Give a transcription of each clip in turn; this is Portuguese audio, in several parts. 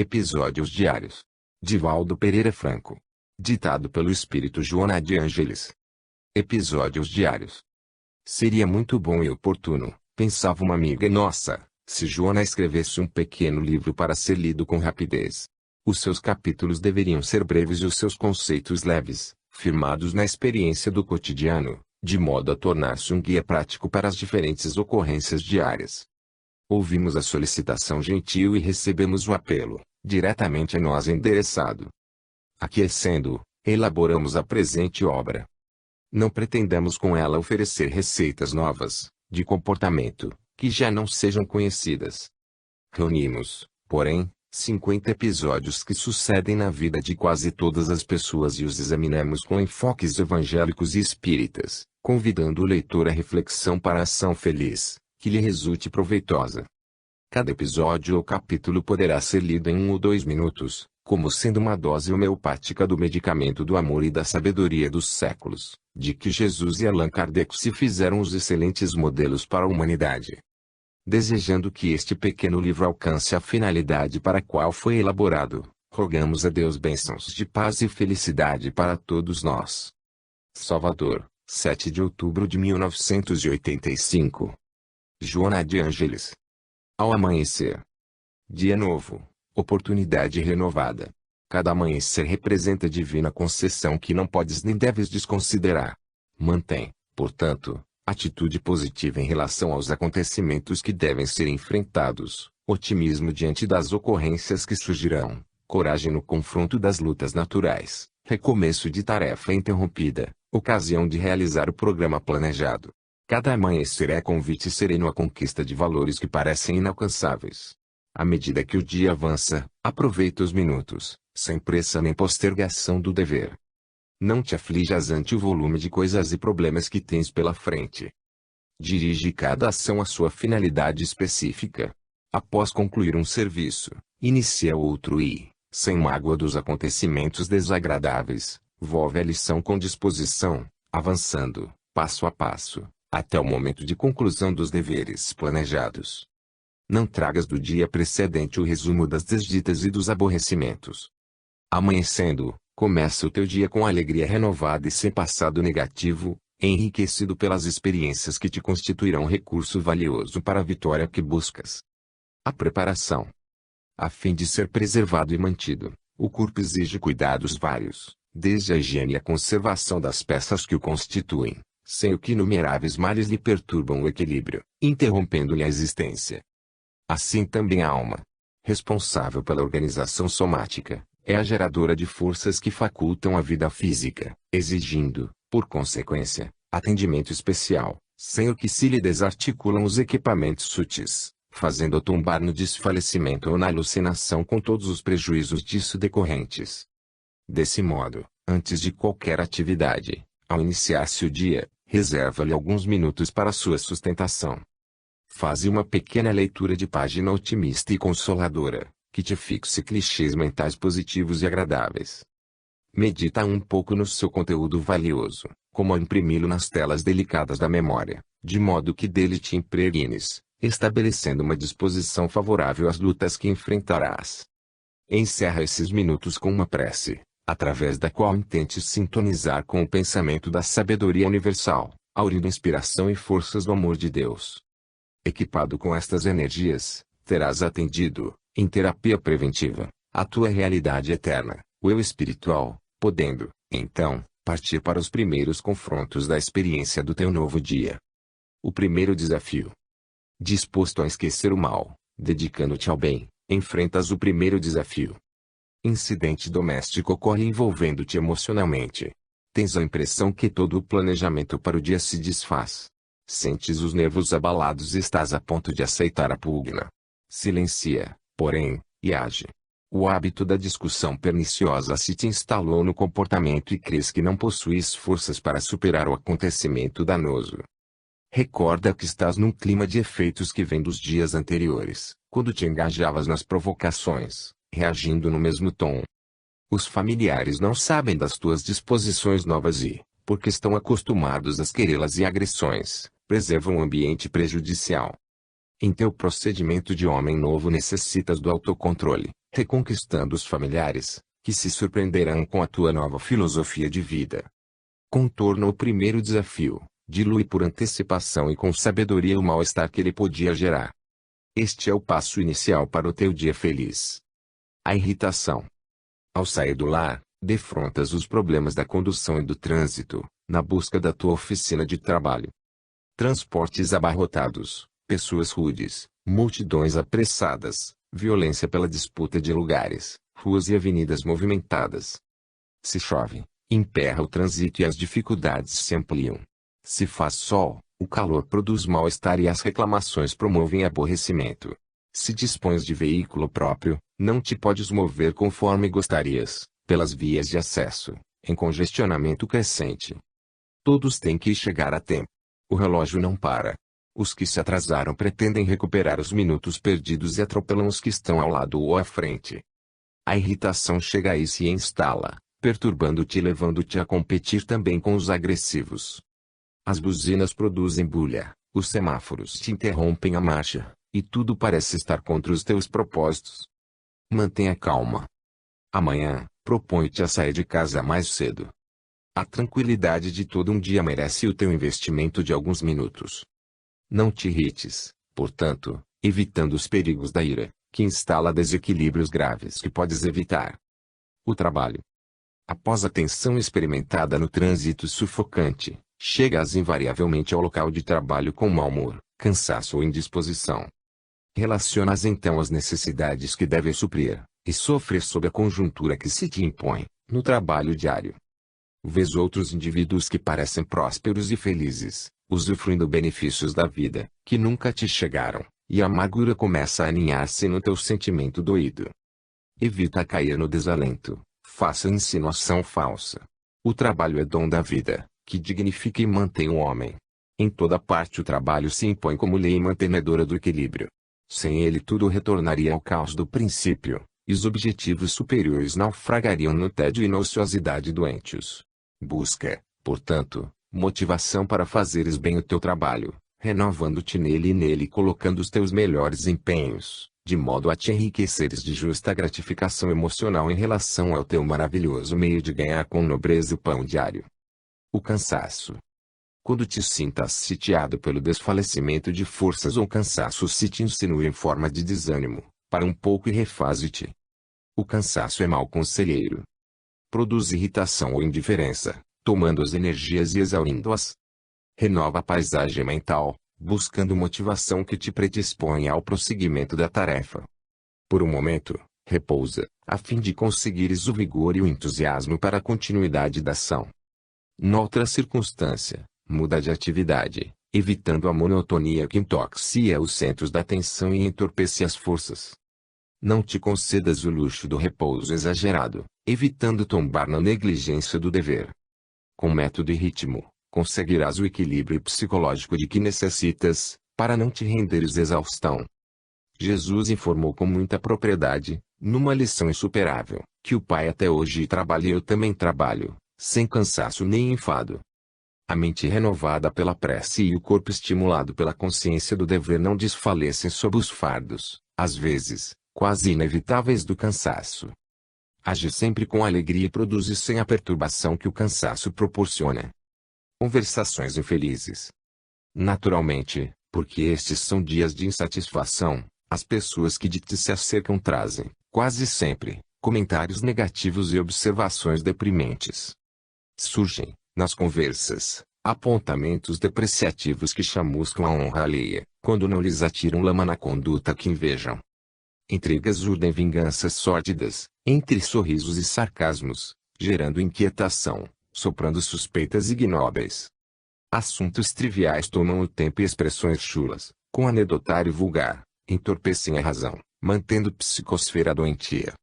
Episódios diários. Divaldo Pereira Franco. Ditado pelo espírito Joana de Ângeles. Episódios diários. Seria muito bom e oportuno, pensava uma amiga nossa, se Joana escrevesse um pequeno livro para ser lido com rapidez. Os seus capítulos deveriam ser breves e os seus conceitos leves, firmados na experiência do cotidiano, de modo a tornar-se um guia prático para as diferentes ocorrências diárias. Ouvimos a solicitação gentil e recebemos o apelo, diretamente a nós endereçado. Aquecendo, elaboramos a presente obra. Não pretendemos com ela oferecer receitas novas, de comportamento, que já não sejam conhecidas. Reunimos, porém, 50 episódios que sucedem na vida de quase todas as pessoas e os examinamos com enfoques evangélicos e espíritas, convidando o leitor à reflexão para a ação feliz, que lhe resulte proveitosa. Cada episódio ou capítulo poderá ser lido em 1 ou 2 minutos, como sendo uma dose homeopática do medicamento do amor e da sabedoria dos séculos, de que Jesus e Allan Kardec se fizeram os excelentes modelos para a humanidade. Desejando que este pequeno livro alcance a finalidade para a qual foi elaborado, rogamos a Deus bênçãos de paz e felicidade para todos nós. Salvador, 7 de outubro de 1985. Joana de Ângeles. Ao amanhecer. Dia novo, oportunidade renovada. Cada amanhecer representa divina concessão que não podes nem deves desconsiderar. Mantém, portanto, atitude positiva em relação aos acontecimentos que devem ser enfrentados, otimismo diante das ocorrências que surgirão, coragem no confronto das lutas naturais, recomeço de tarefa interrompida, ocasião de realizar o programa planejado. Cada amanhecer é convite sereno à conquista de valores que parecem inalcançáveis. À medida que o dia avança, aproveita os minutos, sem pressa nem postergação do dever. Não te aflijas ante o volume de coisas e problemas que tens pela frente. Dirige cada ação à sua finalidade específica. Após concluir um serviço, inicia outro e, sem mágoa dos acontecimentos desagradáveis, volve a lição com disposição, avançando, passo a passo, até o momento de conclusão dos deveres planejados. Não tragas do dia precedente o resumo das desditas e dos aborrecimentos. Amanhecendo, começa o teu dia com alegria renovada e sem passado negativo, enriquecido pelas experiências que te constituirão recurso valioso para a vitória que buscas. A preparação. A fim de ser preservado e mantido, o corpo exige cuidados vários, desde a higiene e a conservação das peças que o constituem, sem o que inumeráveis males lhe perturbam o equilíbrio, interrompendo-lhe a existência. Assim também a alma, responsável pela organização somática, é a geradora de forças que facultam a vida física, exigindo, por consequência, atendimento especial, sem o que se lhe desarticulam os equipamentos sutis, fazendo-a tombar no desfalecimento ou na alucinação com todos os prejuízos disso decorrentes. Desse modo, antes de qualquer atividade, ao iniciar-se o dia, reserva-lhe alguns minutos para sua sustentação. Faze uma pequena leitura de página otimista e consoladora, que te fixe clichês mentais positivos e agradáveis. Medita um pouco no seu conteúdo valioso, como ao imprimi-lo nas telas delicadas da memória, de modo que dele te impregnes, estabelecendo uma disposição favorável às lutas que enfrentarás. Encerra esses minutos com uma prece, através da qual intentes sintonizar com o pensamento da sabedoria universal, aurindo inspiração e forças do amor de Deus. Equipado com estas energias, terás atendido, em terapia preventiva, a tua realidade eterna, o eu espiritual, podendo, então, partir para os primeiros confrontos da experiência do teu novo dia. O primeiro desafio. Disposto a esquecer o mal, dedicando-te ao bem, enfrentas o primeiro desafio. Incidente doméstico ocorre envolvendo-te emocionalmente. Tens a impressão que todo o planejamento para o dia se desfaz. Sentes os nervos abalados e estás a ponto de aceitar a pugna. Silencia, porém, e age. O hábito da discussão perniciosa se te instalou no comportamento e crês que não possuis forças para superar o acontecimento danoso. Recorda que estás num clima de efeitos que vem dos dias anteriores, quando te engajavas nas provocações, reagindo no mesmo tom. Os familiares não sabem das tuas disposições novas e, porque estão acostumados às querelas e agressões, preservam um ambiente prejudicial. Em teu procedimento de homem novo necessitas do autocontrole, reconquistando os familiares, que se surpreenderão com a tua nova filosofia de vida. Contorna o primeiro desafio, dilui por antecipação e com sabedoria o mal-estar que ele podia gerar. Este é o passo inicial para o teu dia feliz. A irritação. Ao sair do lar, defrontas os problemas da condução e do trânsito, na busca da tua oficina de trabalho. Transportes abarrotados, pessoas rudes, multidões apressadas, violência pela disputa de lugares, ruas e avenidas movimentadas. Se chove, emperra o trânsito e as dificuldades se ampliam. Se faz sol, o calor produz mal-estar e as reclamações promovem aborrecimento. Se dispões de veículo próprio, não te podes mover conforme gostarias, pelas vias de acesso, em congestionamento crescente. Todos têm que chegar a tempo. O relógio não para. Os que se atrasaram pretendem recuperar os minutos perdidos e atropelam os que estão ao lado ou à frente. A irritação chega e se instala, perturbando-te e levando-te a competir também com os agressivos. As buzinas produzem bulha, os semáforos te interrompem a marcha, e tudo parece estar contra os teus propósitos. Mantenha calma. Amanhã, propõe-te a sair de casa mais cedo. A tranquilidade de todo um dia merece o teu investimento de alguns minutos. Não te irrites, portanto, evitando os perigos da ira, que instala desequilíbrios graves que podes evitar. O trabalho. Após a tensão experimentada no trânsito sufocante, chegas invariavelmente ao local de trabalho com mau humor, cansaço ou indisposição. Relacionas então as necessidades que deves suprir, e sofres sob a conjuntura que se te impõe, no trabalho diário. Vês outros indivíduos que parecem prósperos e felizes, usufruindo benefícios da vida, que nunca te chegaram, e a amargura começa a aninhar-se no teu sentimento doído. Evita cair no desalento, faça insinuação falsa. O trabalho é dom da vida, que dignifica e mantém o homem. Em toda parte o trabalho se impõe como lei mantenedora do equilíbrio. Sem ele tudo retornaria ao caos do princípio, e os objetivos superiores naufragariam no tédio e na ociosidade doentes. Busca, portanto, motivação para fazeres bem o teu trabalho, renovando-te nele e nele colocando os teus melhores empenhos, de modo a te enriqueceres de justa gratificação emocional em relação ao teu maravilhoso meio de ganhar com nobreza o pão diário. O cansaço. Quando te sintas sitiado pelo desfalecimento de forças ou cansaço se te insinua em forma de desânimo, para um pouco e refaze-te. O cansaço é mau conselheiro. Produz irritação ou indiferença, tomando as energias e exaurindo-as. Renova a paisagem mental, buscando motivação que te predisponha ao prosseguimento da tarefa. Por um momento, repousa, a fim de conseguires o vigor e o entusiasmo para a continuidade da ação. Noutra circunstância, muda de atividade, evitando a monotonia que intoxica os centros da atenção e entorpece as forças. Não te concedas o luxo do repouso exagerado, evitando tombar na negligência do dever. Com método e ritmo, conseguirás o equilíbrio psicológico de que necessitas, para não te renderes exaustão. Jesus informou com muita propriedade, numa lição insuperável, que o Pai até hoje trabalha e eu também trabalho, sem cansaço nem enfado. A mente renovada pela prece e o corpo estimulado pela consciência do dever não desfalecem sob os fardos, às vezes, quase inevitáveis do cansaço. Age sempre com alegria e produz sem a perturbação que o cansaço proporciona. Conversações infelizes. Naturalmente, porque estes são dias de insatisfação, as pessoas que de ti se acercam trazem, quase sempre, comentários negativos e observações deprimentes. Surgem, nas conversas, apontamentos depreciativos que chamuscam a honra alheia, quando não lhes atiram lama na conduta que invejam. Intrigas urdem vinganças sórdidas, entre sorrisos e sarcasmos, gerando inquietação, soprando suspeitas ignóbeis. Assuntos triviais tomam o tempo e expressões chulas, com anedotário vulgar, entorpecem a razão, mantendo psicosfera doentia.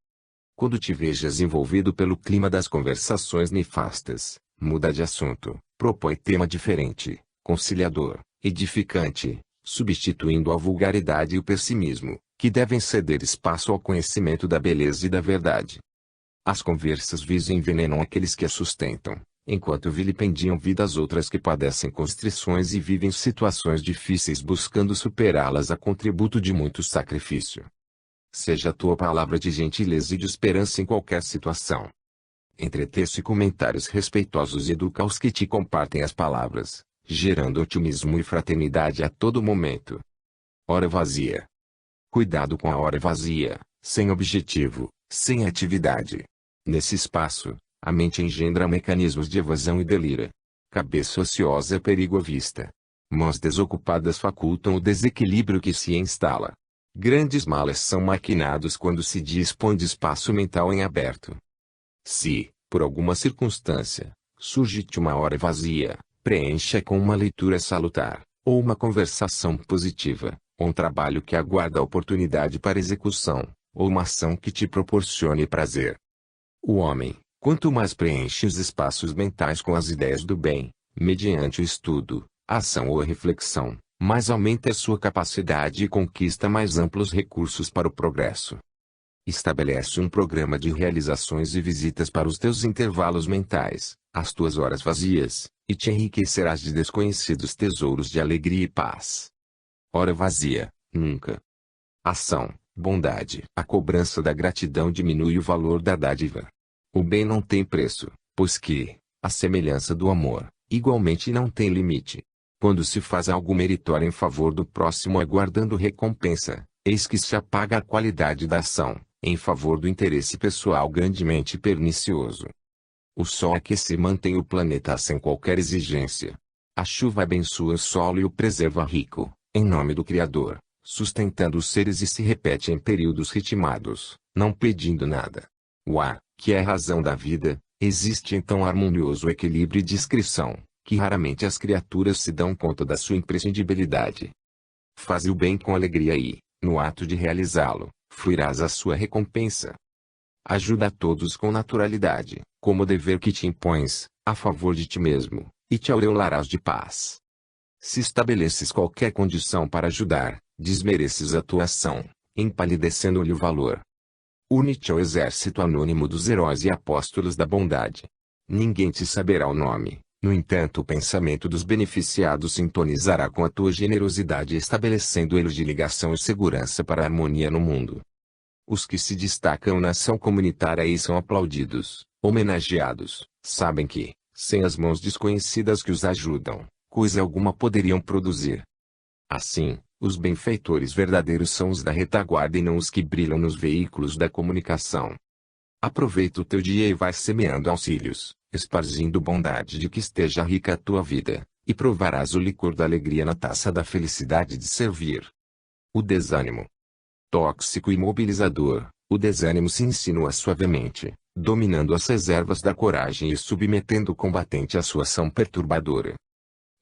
Quando te vejas envolvido pelo clima das conversações nefastas, muda de assunto, propõe tema diferente, conciliador, edificante, substituindo a vulgaridade e o pessimismo, que devem ceder espaço ao conhecimento da beleza e da verdade. As conversas vis envenenam aqueles que a sustentam, enquanto vilipendiam vidas outras que padecem constrições e vivem situações difíceis buscando superá-las a contributo de muito sacrifício. Seja a tua palavra de gentileza e de esperança em qualquer situação. Entretexto e comentários respeitosos educa os que te compartem as palavras, gerando otimismo e fraternidade a todo momento. Hora vazia. Cuidado com a hora vazia, sem objetivo, sem atividade. Nesse espaço, a mente engendra mecanismos de evasão e delira. Cabeça ociosa é perigo à vista. Mãos desocupadas facultam o desequilíbrio que se instala. Grandes males são maquinados quando se dispõe de espaço mental em aberto. Se, por alguma circunstância, surge-te uma hora vazia, preencha com uma leitura salutar, ou uma conversação positiva, ou um trabalho que aguarda a oportunidade para execução, ou uma ação que te proporcione prazer. O homem, quanto mais preenche os espaços mentais com as ideias do bem, mediante o estudo, a ação ou a reflexão, mais aumenta a sua capacidade e conquista mais amplos recursos para o progresso. Estabelece um programa de realizações e visitas para os teus intervalos mentais, as tuas horas vazias, e te enriquecerás de desconhecidos tesouros de alegria e paz. Hora vazia, nunca. Ação, bondade. A cobrança da gratidão diminui o valor da dádiva. O bem não tem preço, pois que, à semelhança do amor, igualmente não tem limite. Quando se faz algo meritório em favor do próximo aguardando recompensa, eis que se apaga a qualidade da ação, em favor do interesse pessoal grandemente pernicioso. O sol aquece e mantém o planeta sem qualquer exigência. A chuva abençoa o solo e o preserva rico, em nome do Criador, sustentando os seres e se repete em períodos ritmados, não pedindo nada. O ar, que é a razão da vida, existe em tão harmonioso equilíbrio e discrição, que raramente as criaturas se dão conta da sua imprescindibilidade. Faze o bem com alegria e, no ato de realizá-lo, fruirás a sua recompensa. Ajuda a todos com naturalidade, como dever que te impões, a favor de ti mesmo, e te aureolarás de paz. Se estabeleces qualquer condição para ajudar, desmereces a tua ação, empalidecendo-lhe o valor. Une-te ao exército anônimo dos heróis e apóstolos da bondade. Ninguém te saberá o nome, no entanto o pensamento dos beneficiados sintonizará com a tua generosidade estabelecendo elos de ligação e segurança para a harmonia no mundo. Os que se destacam na ação comunitária e são aplaudidos, homenageados, sabem que, sem as mãos desconhecidas que os ajudam, coisa alguma poderiam produzir. Assim, os benfeitores verdadeiros são os da retaguarda e não os que brilham nos veículos da comunicação. Aproveita o teu dia e vai semeando auxílios, esparzindo bondade de que esteja rica a tua vida, e provarás o licor da alegria na taça da felicidade de servir. O desânimo. Tóxico e imobilizador, o desânimo se insinua suavemente, dominando as reservas da coragem e submetendo o combatente à sua ação perturbadora.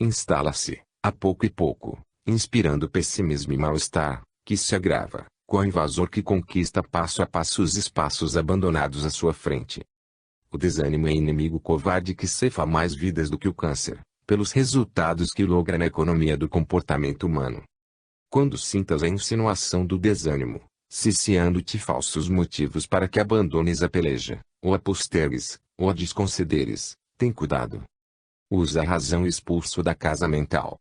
Instala-se, a pouco e pouco, inspirando pessimismo e mal-estar, que se agrava, com o invasor que conquista passo a passo os espaços abandonados à sua frente. O desânimo é inimigo covarde que cefa mais vidas do que o câncer, pelos resultados que logra na economia do comportamento humano. Quando sintas a insinuação do desânimo, ciciando-te falsos motivos para que abandones a peleja, ou a postergues, ou a desconsideres, tem cuidado. Usa a razão expulso da casa mental.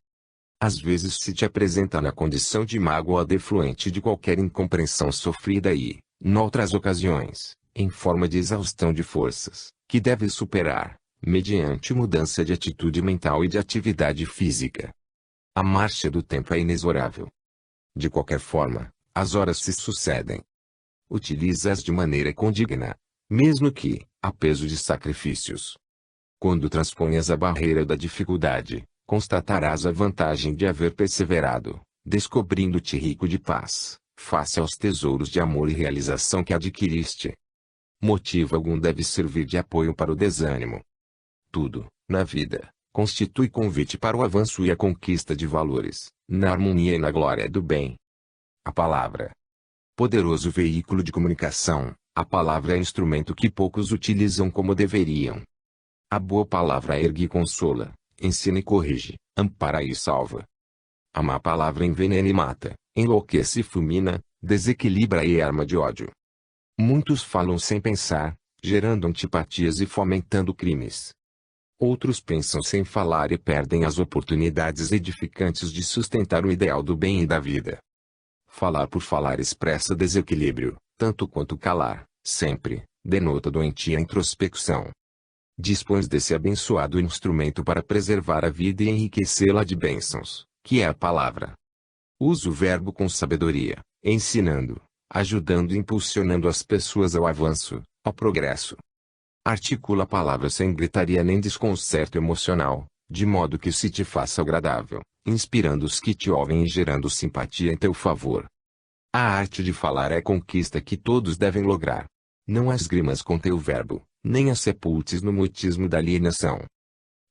Às vezes se te apresenta na condição de mágoa defluente de qualquer incompreensão sofrida e, noutras ocasiões, em forma de exaustão de forças, que deves superar, mediante mudança de atitude mental e de atividade física. A marcha do tempo é inexorável. De qualquer forma, as horas se sucedem. Utiliza-as de maneira condigna, mesmo que, a peso de sacrifícios. Quando transponhas a barreira da dificuldade, constatarás a vantagem de haver perseverado, descobrindo-te rico de paz, face aos tesouros de amor e realização que adquiriste. Motivo algum deve servir de apoio para o desânimo. Tudo, na vida, constitui convite para o avanço e a conquista de valores, na harmonia e na glória do bem. A palavra. Poderoso veículo de comunicação, a palavra é instrumento que poucos utilizam como deveriam. A boa palavra ergue e consola, ensina e corrige, ampara e salva. A má palavra envenena e mata, enlouquece e fulmina, desequilibra e arma de ódio. Muitos falam sem pensar, gerando antipatias e fomentando crimes. Outros pensam sem falar e perdem as oportunidades edificantes de sustentar o ideal do bem e da vida. Falar por falar expressa desequilíbrio, tanto quanto calar, sempre, denota doentia introspecção. Dispões desse abençoado instrumento para preservar a vida e enriquecê-la de bênçãos, que é a palavra. Usa o verbo com sabedoria, ensinando, ajudando e impulsionando as pessoas ao avanço, ao progresso. Articula a palavra sem gritaria nem desconcerto emocional, de modo que se te faça agradável, inspirando os que te ouvem e gerando simpatia em teu favor. A arte de falar é a conquista que todos devem lograr. Não as esgrimas com teu verbo, nem as sepultes no mutismo da alienação.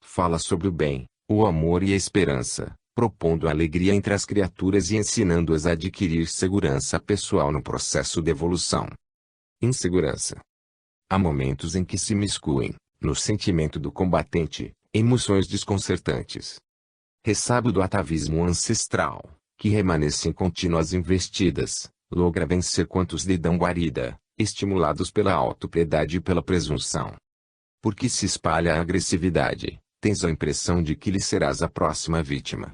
Fala sobre o bem, o amor e a esperança, propondo a alegria entre as criaturas e ensinando-as a adquirir segurança pessoal no processo de evolução. Insegurança. Há momentos em que se miscuem, no sentimento do combatente, emoções desconcertantes. Ressabe do atavismo ancestral, que remanesce em contínuas investidas, logra vencer quantos lhe dão guarida, estimulados pela autopiedade e pela presunção. Porque se espalha a agressividade, tens a impressão de que lhe serás a próxima vítima.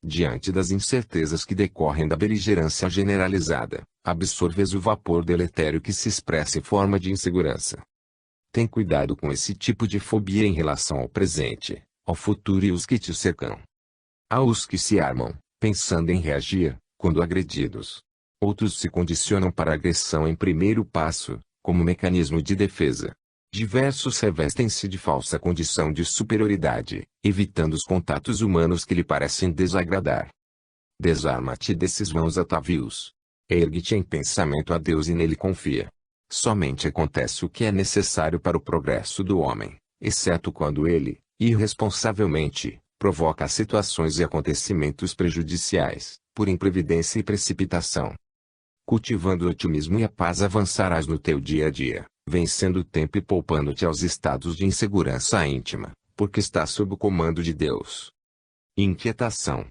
Diante das incertezas que decorrem da beligerância generalizada, absorves o vapor deletério que se expressa em forma de insegurança. Tem cuidado com esse tipo de fobia em relação ao presente, ao futuro e os que te cercam. Há os que se armam, pensando em reagir, quando agredidos. Outros se condicionam para a agressão em primeiro passo, como mecanismo de defesa. Diversos revestem-se de falsa condição de superioridade, evitando os contatos humanos que lhe parecem desagradar. Desarma-te desses vãos atavios. Ergue-te em pensamento a Deus e nele confia. Somente acontece o que é necessário para o progresso do homem, exceto quando ele, irresponsavelmente, provoca situações e acontecimentos prejudiciais, por imprevidência e precipitação. Cultivando o otimismo e a paz avançarás no teu dia a dia, vencendo o tempo e poupando-te aos estados de insegurança íntima, porque estás sob o comando de Deus. Inquietação.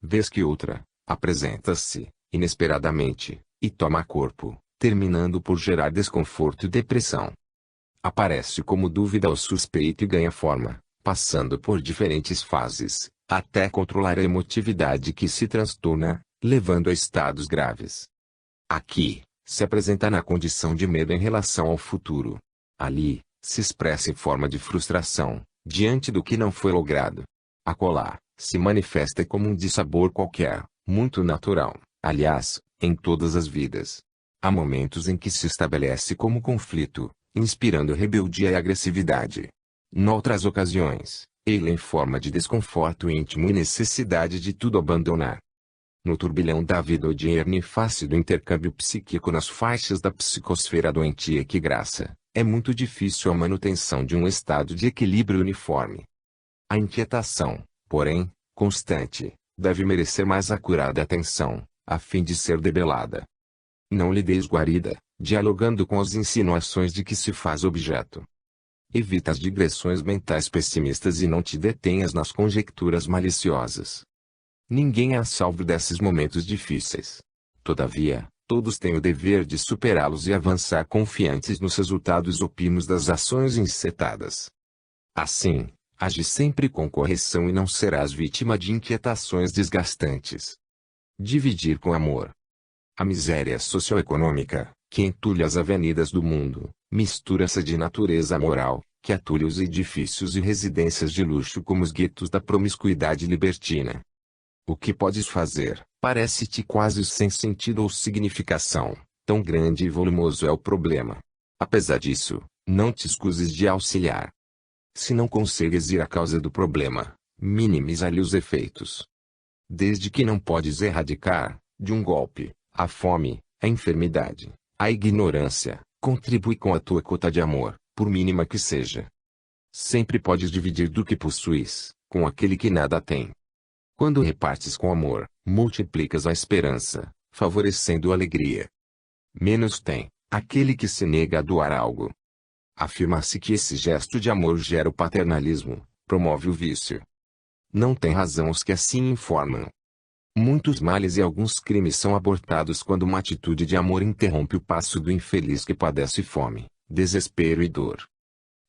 Vez que outra, apresenta-se, inesperadamente, e toma corpo, terminando por gerar desconforto e depressão. Aparece como dúvida ou suspeita e ganha forma, passando por diferentes fases, até controlar a emotividade que se transtorna, levando a estados graves. Aqui, se apresenta na condição de medo em relação ao futuro. Ali, se expressa em forma de frustração, diante do que não foi logrado. Acolá, se manifesta como um dissabor qualquer, muito natural, aliás, em todas as vidas. Há momentos em que se estabelece como conflito, inspirando rebeldia e agressividade. Noutras ocasiões, ele em forma de desconforto íntimo e necessidade de tudo abandonar. No turbilhão da vida ou de face do intercâmbio psíquico nas faixas da psicosfera doentia que graça, é muito difícil a manutenção de um estado de equilíbrio uniforme. A inquietação, porém, constante, deve merecer mais acurada atenção, a fim de ser debelada. Não lhe deis guarida, dialogando com as insinuações de que se faz objeto. Evita as digressões mentais pessimistas e não te detenhas nas conjecturas maliciosas. Ninguém é a salvo desses momentos difíceis. Todavia, todos têm o dever de superá-los e avançar confiantes nos resultados óptimos das ações encetadas. Assim, age sempre com correção e não serás vítima de inquietações desgastantes. Dividir com amor. A miséria socioeconômica, que entulha as avenidas do mundo, mistura-se de natureza moral, que atulha os edifícios e residências de luxo como os guetos da promiscuidade libertina. O que podes fazer, parece-te quase sem sentido ou significação, tão grande e volumoso é o problema. Apesar disso, não te escuses de auxiliar. Se não consegues ir à causa do problema, minimiza-lhe os efeitos. Desde que não podes erradicar, de um golpe, a fome, a enfermidade, a ignorância, contribui com a tua cota de amor, por mínima que seja. Sempre podes dividir do que possuis, com aquele que nada tem. Quando repartes com amor, multiplicas a esperança, favorecendo a alegria. Menos tem aquele que se nega a doar algo. Afirma-se que esse gesto de amor gera o paternalismo, promove o vício. Não tem razão os que assim informam. Muitos males e alguns crimes são abortados quando uma atitude de amor interrompe o passo do infeliz que padece fome, desespero e dor.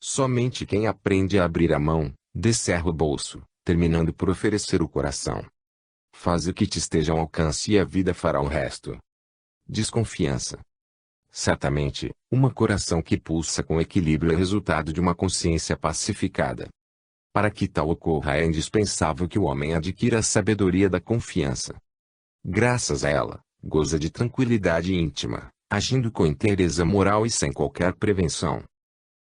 Somente quem aprende a abrir a mão, descerra o bolso, terminando por oferecer o coração. Faz o que te esteja ao alcance e a vida fará o resto. Desconfiança. Certamente, um coração que pulsa com equilíbrio é resultado de uma consciência pacificada. Para que tal ocorra é indispensável que o homem adquira a sabedoria da confiança. Graças a ela, goza de tranquilidade íntima, agindo com inteireza moral e sem qualquer prevenção.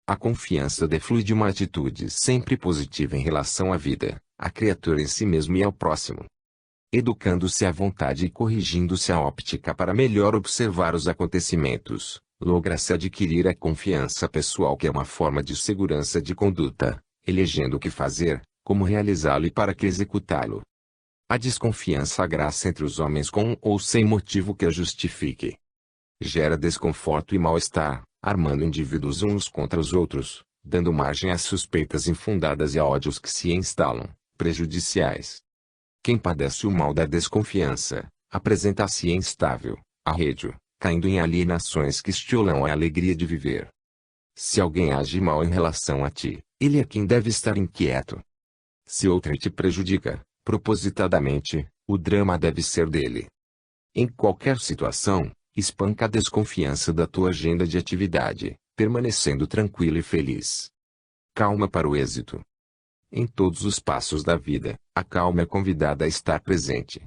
A confiança deflui de uma atitude sempre positiva em relação à vida, à criatura em si mesmo e ao próximo. Educando-se à vontade e corrigindo-se a óptica para melhor observar os acontecimentos, logra-se adquirir a confiança pessoal, que é uma forma de segurança de conduta, elegendo o que fazer, como realizá-lo e para que executá-lo. A desconfiança graça entre os homens com ou sem motivo que a justifique. Gera desconforto e mal-estar, armando indivíduos uns contra os outros, dando margem a suspeitas infundadas e a ódios que se instalam, prejudiciais. Quem padece o mal da desconfiança, apresenta-se instável, arredio, caindo em alienações que estiolam a alegria de viver. Se alguém age mal em relação a ti, ele é quem deve estar inquieto. Se outrem te prejudica, propositadamente, o drama deve ser dele. Em qualquer situação, espanca a desconfiança da tua agenda de atividade, permanecendo tranquilo e feliz. Calma para o êxito. Em todos os passos da vida, a calma é convidada a estar presente.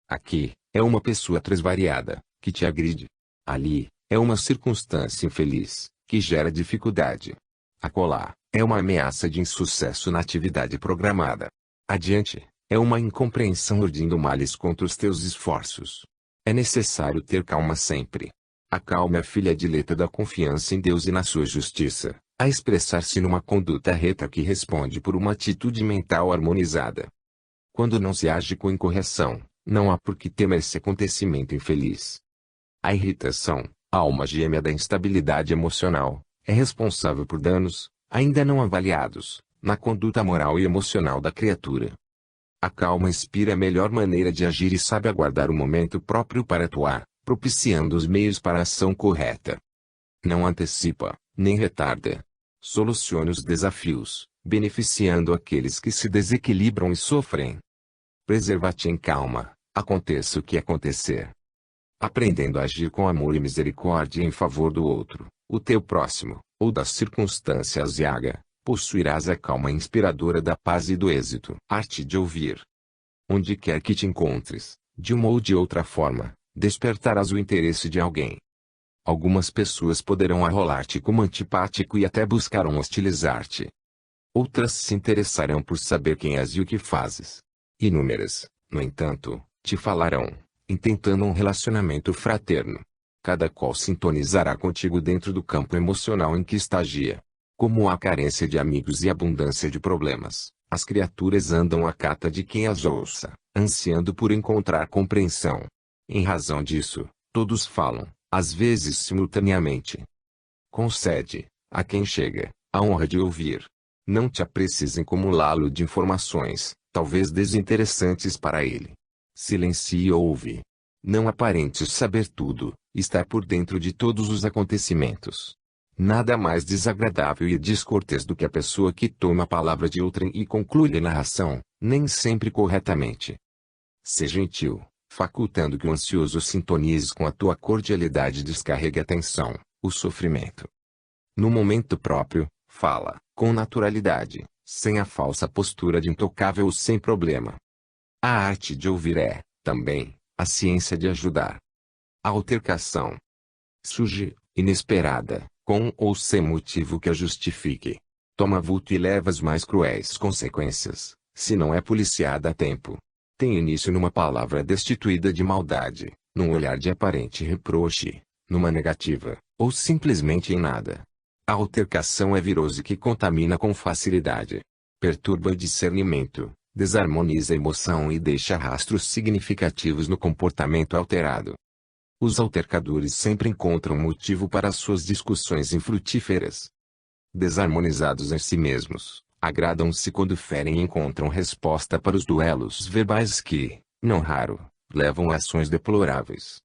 Aqui, é uma pessoa tresvariada, que te agride. Ali, é uma circunstância infeliz, que gera dificuldade. Acolá, é uma ameaça de insucesso na atividade programada. Adiante, é uma incompreensão urdindo males contra os teus esforços. É necessário ter calma sempre. A calma é filha dileta da confiança em Deus e na sua justiça, a expressar-se numa conduta reta que responde por uma atitude mental harmonizada. Quando não se age com incorreção, não há por que temer esse acontecimento infeliz. A irritação, a alma gêmea da instabilidade emocional, é responsável por danos, ainda não avaliados, na conduta moral e emocional da criatura. A calma inspira a melhor maneira de agir e sabe aguardar o momento próprio para atuar, propiciando os meios para a ação correta. Não antecipa, nem retarda. Solucione os desafios, beneficiando aqueles que se desequilibram e sofrem. Preserva-te em calma, aconteça o que acontecer. Aprendendo a agir com amor e misericórdia em favor do outro, o teu próximo, ou das circunstâncias possuirás a calma inspiradora da paz e do êxito. Arte de ouvir. Onde quer que te encontres, de uma ou de outra forma, despertarás o interesse de alguém. Algumas pessoas poderão arrolar-te como antipático e até buscarão hostilizar-te. Outras se interessarão por saber quem és e o que fazes. Inúmeras, no entanto, te falarão, intentando um relacionamento fraterno. Cada qual sintonizará contigo dentro do campo emocional em que estagia. Como há carência de amigos e abundância de problemas, as criaturas andam à cata de quem as ouça, ansiando por encontrar compreensão. Em razão disso, todos falam, às vezes simultaneamente. Concede, a quem chega, a honra de ouvir. Não te apresses em acumulá-lo de informações, talvez desinteressantes para ele. Silencie e ouve. Não aparentes saber tudo, estar por dentro de todos os acontecimentos. Nada mais desagradável e descortês do que a pessoa que toma a palavra de outrem e conclui a narração, nem sempre corretamente. Seja gentil, facultando que o ansioso sintonize com a tua cordialidade e descarregue a tensão, o sofrimento. No momento próprio, fala, com naturalidade, sem a falsa postura de intocável ou sem problema. A arte de ouvir é, também, a ciência de ajudar. A altercação surge, inesperada, com ou sem motivo que a justifique. Toma vulto e leva as mais cruéis consequências, se não é policiada a tempo. Tem início numa palavra destituída de maldade, num olhar de aparente reproche, numa negativa, ou simplesmente em nada. A altercação é virose que contamina com facilidade. Perturba o discernimento, desarmoniza a emoção e deixa rastros significativos no comportamento alterado. Os altercadores sempre encontram motivo para suas discussões infrutíferas. Desarmonizados em si mesmos, agradam-se quando ferem e encontram resposta para os duelos verbais que, não raro, levam a ações deploráveis.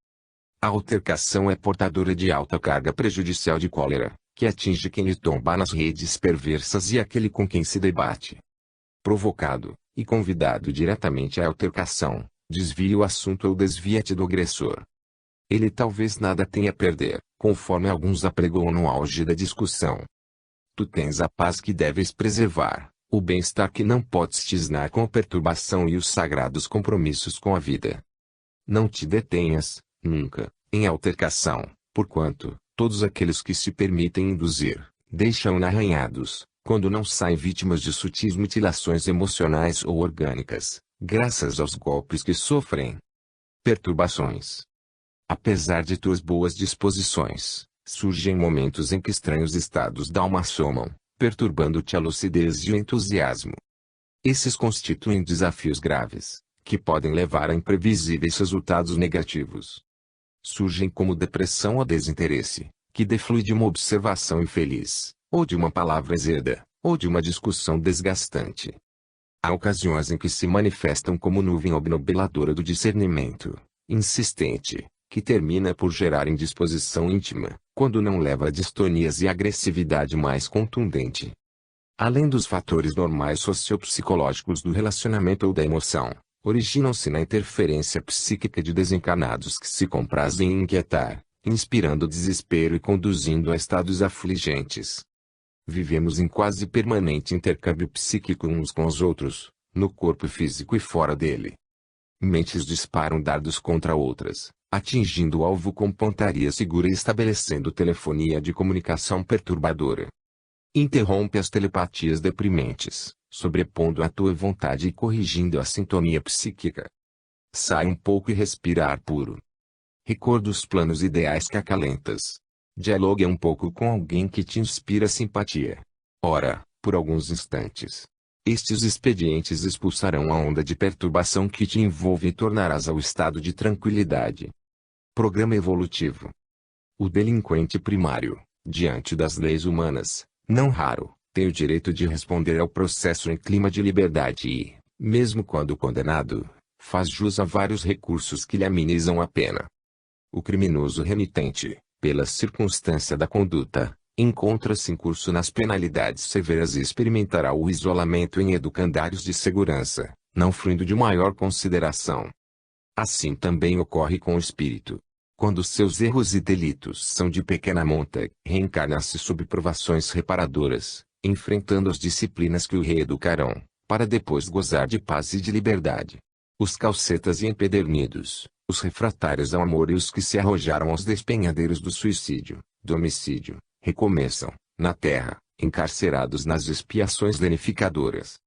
A altercação é portadora de alta carga prejudicial de cólera, que atinge quem lhe tomba nas redes perversas e aquele com quem se debate. Provocado, e convidado diretamente à altercação, Desvie o assunto ou desvia-te do agressor. Ele talvez nada tenha a perder, conforme alguns apregoam no auge da discussão. Tu tens a paz que deves preservar, o bem-estar que não podes tisnar com a perturbação e os sagrados compromissos com a vida. Não te detenhas, nunca, em altercação, porquanto, todos aqueles que se permitem induzir, deixam-na arranhados, quando não saem vítimas de sutis mutilações emocionais ou orgânicas, graças aos golpes que sofrem. Perturbações. Apesar de tuas boas disposições, surgem momentos em que estranhos estados d'alma assomam, perturbando-te a lucidez e o entusiasmo. Esses constituem desafios graves, que podem levar a imprevisíveis resultados negativos. Surgem como depressão ou desinteresse, que deflui de uma observação infeliz, ou de uma palavra azeda, ou de uma discussão desgastante. Há ocasiões em que se manifestam como nuvem obnubiladora do discernimento, insistente, que termina por gerar indisposição íntima, quando não leva a distonias e agressividade mais contundente. Além dos fatores normais sociopsicológicos do relacionamento ou da emoção, originam-se na interferência psíquica de desencarnados que se comprazem em inquietar, inspirando desespero e conduzindo a estados afligentes. Vivemos em quase permanente intercâmbio psíquico uns com os outros, no corpo físico e fora dele. Mentes disparam dardos contra outras, atingindo o alvo com pontaria segura e estabelecendo telefonia de comunicação perturbadora. Interrompe as telepatias deprimentes, sobrepondo a tua vontade e corrigindo a sintonia psíquica. Sai um pouco e respira ar puro. Recorda os planos ideais que acalentas. Dialogue um pouco com alguém que te inspira simpatia. Ora, por alguns instantes. Estes expedientes expulsarão a onda de perturbação que te envolve e tornarás ao estado de tranquilidade. Programa evolutivo. O delinquente primário, diante das leis humanas, não raro, tem o direito de responder ao processo em clima de liberdade e, mesmo quando condenado, faz jus a vários recursos que lhe amenizam a pena. O criminoso renitente, pela circunstância da conduta, encontra-se em curso nas penalidades severas e experimentará o isolamento em educandários de segurança, não fruindo de maior consideração. Assim também ocorre com o espírito. Quando seus erros e delitos são de pequena monta, reencarna-se sob provações reparadoras, enfrentando as disciplinas que o reeducarão, para depois gozar de paz e de liberdade. Os calcetas e empedernidos, os refratários ao amor e os que se arrojaram aos despenhadeiros do suicídio, do homicídio, recomeçam, na terra, encarcerados nas expiações danificadoras.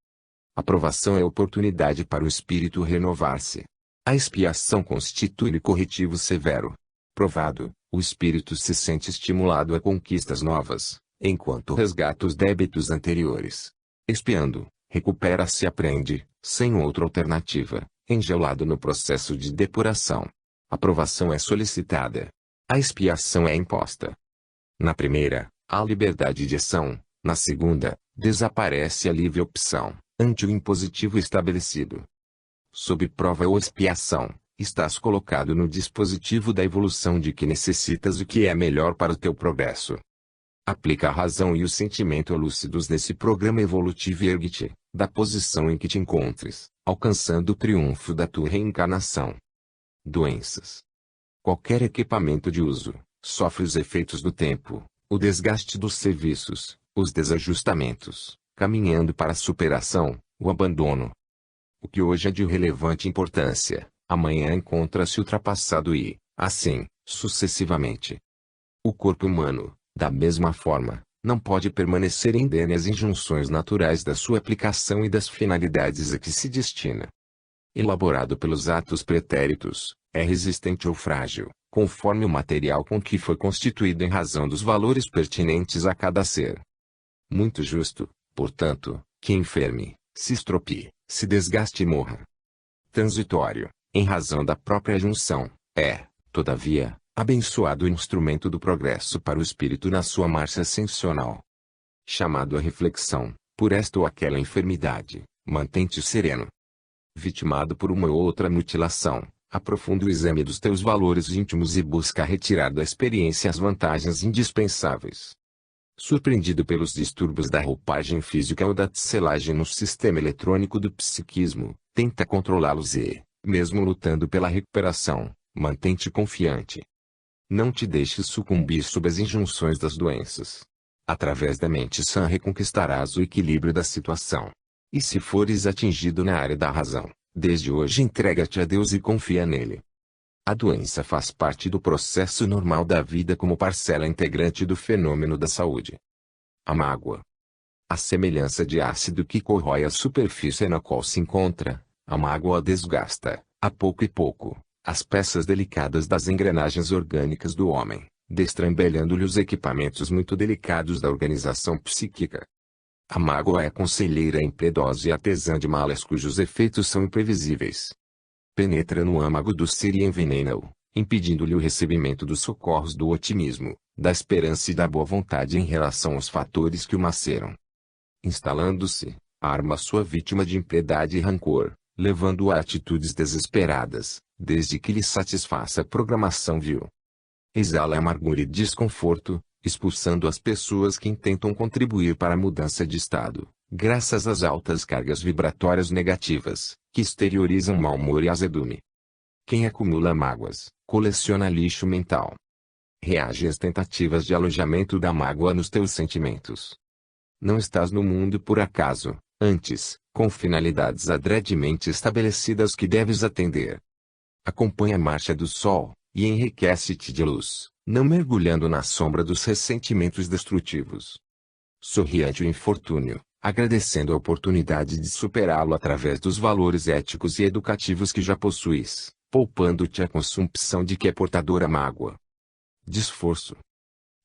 A provação é oportunidade para o espírito renovar-se. A expiação constitui-lhe corretivo severo. Provado, o espírito se sente estimulado a conquistas novas, enquanto resgata os débitos anteriores. Expiando, recupera-se e aprende, sem outra alternativa, engelado no processo de depuração. A provação é solicitada. A expiação é imposta. Na primeira, há liberdade de ação. Na segunda, desaparece a livre opção, ante o impositivo estabelecido. Sob prova ou expiação, estás colocado no dispositivo da evolução de que necessitas o que é melhor para o teu progresso. Aplica a razão e o sentimento lúcidos nesse programa evolutivo e ergue-te, da posição em que te encontres, alcançando o triunfo da tua reencarnação. Doenças. Qualquer equipamento de uso, sofre os efeitos do tempo, o desgaste dos serviços, os desajustamentos, caminhando para a superação, o abandono. O que hoje é de relevante importância, amanhã encontra-se ultrapassado e, assim, sucessivamente. O corpo humano, da mesma forma, não pode permanecer indene às injunções naturais da sua aplicação e das finalidades a que se destina. Elaborado pelos atos pretéritos, é resistente ou frágil, conforme o material com que foi constituído em razão dos valores pertinentes a cada ser. Muito justo, portanto, que enferme, se estropie, se desgaste e morra. Transitório, em razão da própria junção, é, todavia, abençoado o instrumento do progresso para o espírito na sua marcha ascensional. Chamado à reflexão, por esta ou aquela enfermidade, mantém-te sereno. Vitimado por uma ou outra mutilação, aprofunda o exame dos teus valores íntimos e busca retirar da experiência as vantagens indispensáveis. Surpreendido pelos distúrbios da roupagem física ou da tecelagem no sistema eletrônico do psiquismo, tenta controlá-los e, Mesmo lutando pela recuperação, mantém-te confiante. Não te deixes sucumbir sob as injunções das doenças. Através da mente sã reconquistarás o equilíbrio da situação. E se fores atingido na área da razão, desde hoje entrega-te a Deus e confia nele. A doença faz parte do processo normal da vida como parcela integrante do fenômeno da saúde. A mágoa. A semelhança de ácido que corrói a superfície na qual se encontra, a mágoa desgasta, a pouco e pouco, as peças delicadas das engrenagens orgânicas do homem, destrambelhando-lhe os equipamentos muito delicados da organização psíquica. A mágoa é conselheira impiedosa e artesã de males cujos efeitos são imprevisíveis. Penetra no âmago do ser e envenena-o, impedindo-lhe o recebimento dos socorros do otimismo, da esperança e da boa vontade em relação aos fatores que o maceram. Instalando-se, arma sua vítima de impiedade e rancor, levando-o a atitudes desesperadas, desde que lhe satisfaça a programação vil. Exala amargura e desconforto, expulsando as pessoas que intentam contribuir para a mudança de estado, graças às altas cargas vibratórias negativas, que exteriorizam mau humor e azedume. Quem acumula mágoas, coleciona lixo mental. Reage às tentativas de alojamento da mágoa nos teus sentimentos. Não estás no mundo por acaso, antes, com finalidades adredemente estabelecidas que deves atender. Acompanha a marcha do sol, e enriquece-te de luz, não mergulhando na sombra dos ressentimentos destrutivos. Sorri ante o infortúnio, agradecendo a oportunidade de superá-lo através dos valores éticos e educativos que já possuis, poupando-te a consumpção de que é portadora a mágoa. De esforço.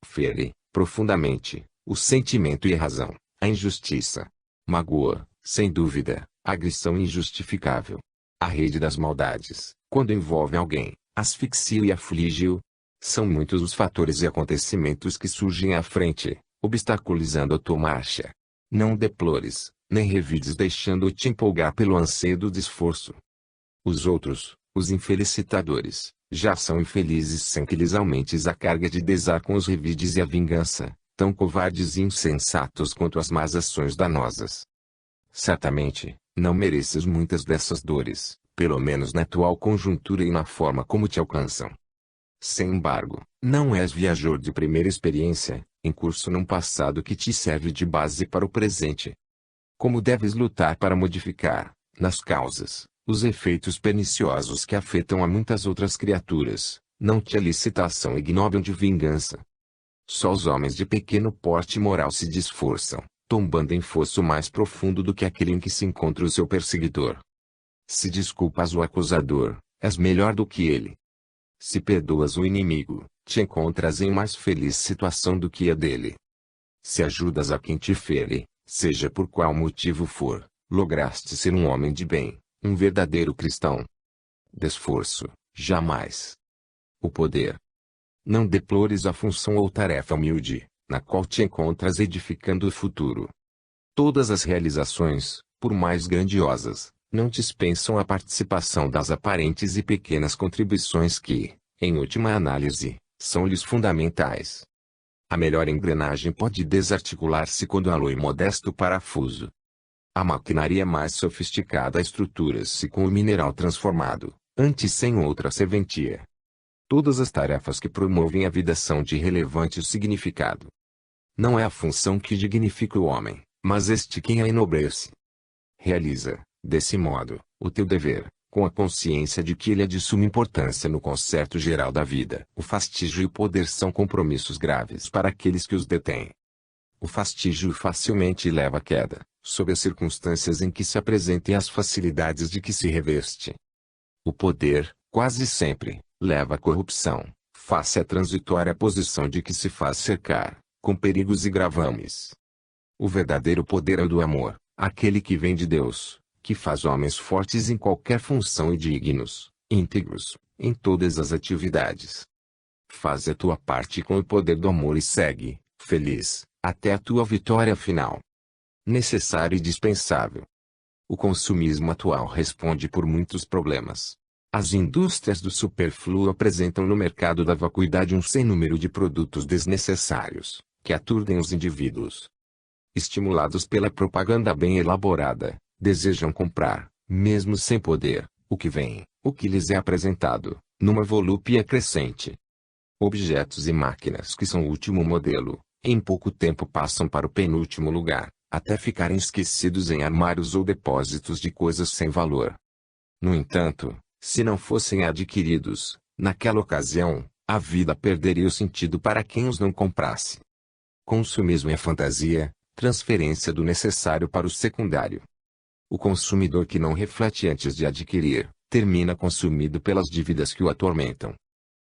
Fere, profundamente, o sentimento e a razão, a injustiça. Magoa, sem dúvida, a agressão injustificável. A rede das maldades, quando envolve alguém, asfixia e aflige-o. São muitos os fatores e acontecimentos que surgem à frente, obstaculizando a tua marcha. Não deplores, nem revides deixando-te empolgar pelo anseio do esforço. Os outros, os infelicitadores, já são infelizes sem que lhes aumentes a carga de desar com os revides e a vingança, tão covardes e insensatos quanto as más ações danosas. Certamente, não mereces muitas dessas dores, pelo menos na atual conjuntura e na forma como te alcançam. Sem embargo, não és viajor de primeira experiência, em curso num passado que te serve de base para o presente. Como deves lutar para modificar, nas causas, os efeitos perniciosos que afetam a muitas outras criaturas, não te a licitação ignóbil de vingança. Só os homens de pequeno porte moral se esforçam, tombando em fosso mais profundo do que aquele em que se encontra o seu perseguidor. Se desculpas o acusador, és melhor do que ele. Se perdoas o inimigo, te encontras em mais feliz situação do que a dele. Se ajudas a quem te fere, seja por qual motivo for, lograste ser um homem de bem, um verdadeiro cristão. De esforço, jamais. O poder. Não deplores a função ou tarefa humilde, na qual te encontras edificando o futuro. Todas as realizações, por mais grandiosas, não dispensam a participação das aparentes e pequenas contribuições que, em última análise, são-lhes fundamentais. A melhor engrenagem pode desarticular-se quando aloi modesto parafuso. A maquinaria mais sofisticada estrutura-se com o mineral transformado, antes sem outra serventia. Todas as tarefas que promovem a vida são de relevante significado. Não é a função que dignifica o homem, mas este quem a enobrece. Realiza, desse modo, o teu dever, com a consciência de que ele é de suma importância no concerto geral da vida. O fastígio e o poder são compromissos graves para aqueles que os detêm. O fastígio facilmente leva à queda, sob as circunstâncias em que se apresentem as facilidades de que se reveste. O poder, quase sempre, leva à corrupção, face à transitória posição de que se faz cercar, com perigos e gravames. O verdadeiro poder é o do amor, aquele que vem de Deus, que faz homens fortes em qualquer função e dignos, íntegros, em todas as atividades. Faz a tua parte com o poder do amor e segue, feliz, até a tua vitória final. Necessário e dispensável. O consumismo atual responde por muitos problemas. As indústrias do supérfluo apresentam no mercado da vacuidade um sem número de produtos desnecessários, que aturdem os indivíduos. Estimulados pela propaganda bem elaborada, desejam comprar, mesmo sem poder, o que vem, o que lhes é apresentado, numa volúpia crescente. Objetos e máquinas que são o último modelo, em pouco tempo passam para o penúltimo lugar, até ficarem esquecidos em armários ou depósitos de coisas sem valor. No entanto, se não fossem adquiridos, naquela ocasião, a vida perderia o sentido para quem os não comprasse. Consumismo é fantasia, transferência do necessário para o secundário. O consumidor que não reflete antes de adquirir, termina consumido pelas dívidas que o atormentam.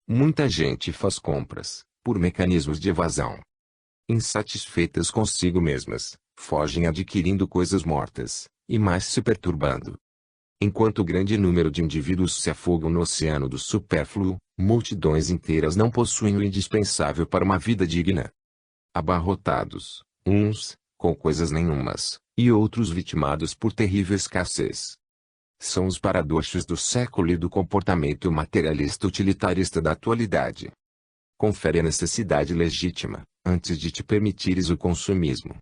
Muita gente faz compras, por mecanismos de evasão. Insatisfeitas consigo mesmas, fogem adquirindo coisas mortas, e mais se perturbando. Enquanto grande número de indivíduos se afogam no oceano do supérfluo, multidões inteiras não possuem o indispensável para uma vida digna. Abarrotados, uns, com coisas nenhumas, e outros vitimados por terrível escassez. São os paradoxos do século e do comportamento materialista utilitarista da atualidade. Confere a necessidade legítima, antes de te permitires o consumismo.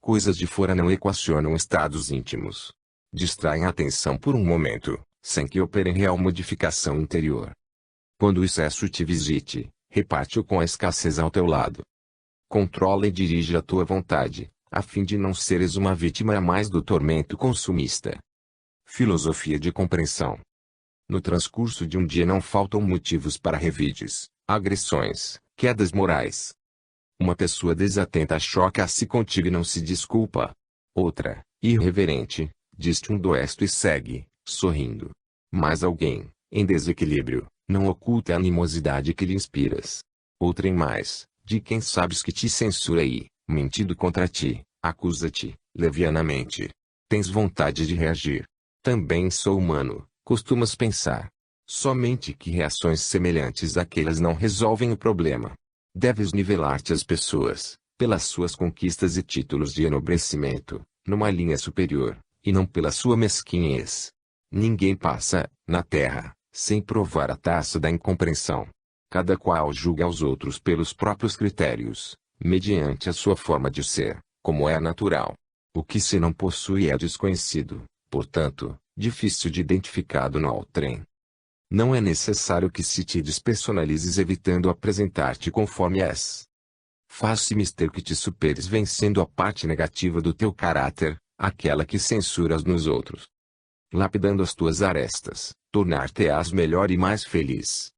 Coisas de fora não equacionam estados íntimos. Distraem a atenção por um momento, sem que operem real modificação interior. Quando o excesso te visite, reparte-o com a escassez ao teu lado. Controla e dirige a tua vontade, a fim de não seres uma vítima a mais do tormento consumista. Filosofia de compreensão. No transcurso de um dia não faltam motivos para revides, agressões, quedas morais. Uma pessoa desatenta choca-se contigo e não se desculpa. Outra, irreverente, diz-te um doesto e segue, sorrindo. Mas alguém, em desequilíbrio, não oculta a animosidade que lhe inspiras. Outrem mais, de quem sabes que te censura e, mentindo contra ti, acusa-te, levianamente. Tens vontade de reagir. Também sou humano, costumas pensar. Somente que reações semelhantes àquelas não resolvem o problema. Deves nivelar-te às pessoas, pelas suas conquistas e títulos de enobrecimento, numa linha superior, e não pela sua mesquinhez. Ninguém passa, na terra, sem provar a taça da incompreensão. Cada qual julga aos outros pelos próprios critérios, mediante a sua forma de ser, como é natural. O que se não possui é desconhecido, portanto, difícil de identificado no outrem. Não é necessário que se te despersonalizes evitando apresentar-te conforme és. Faz-se mister que te superes vencendo a parte negativa do teu caráter, aquela que censuras nos outros. Lapidando as tuas arestas, tornar-te-ás melhor e mais feliz.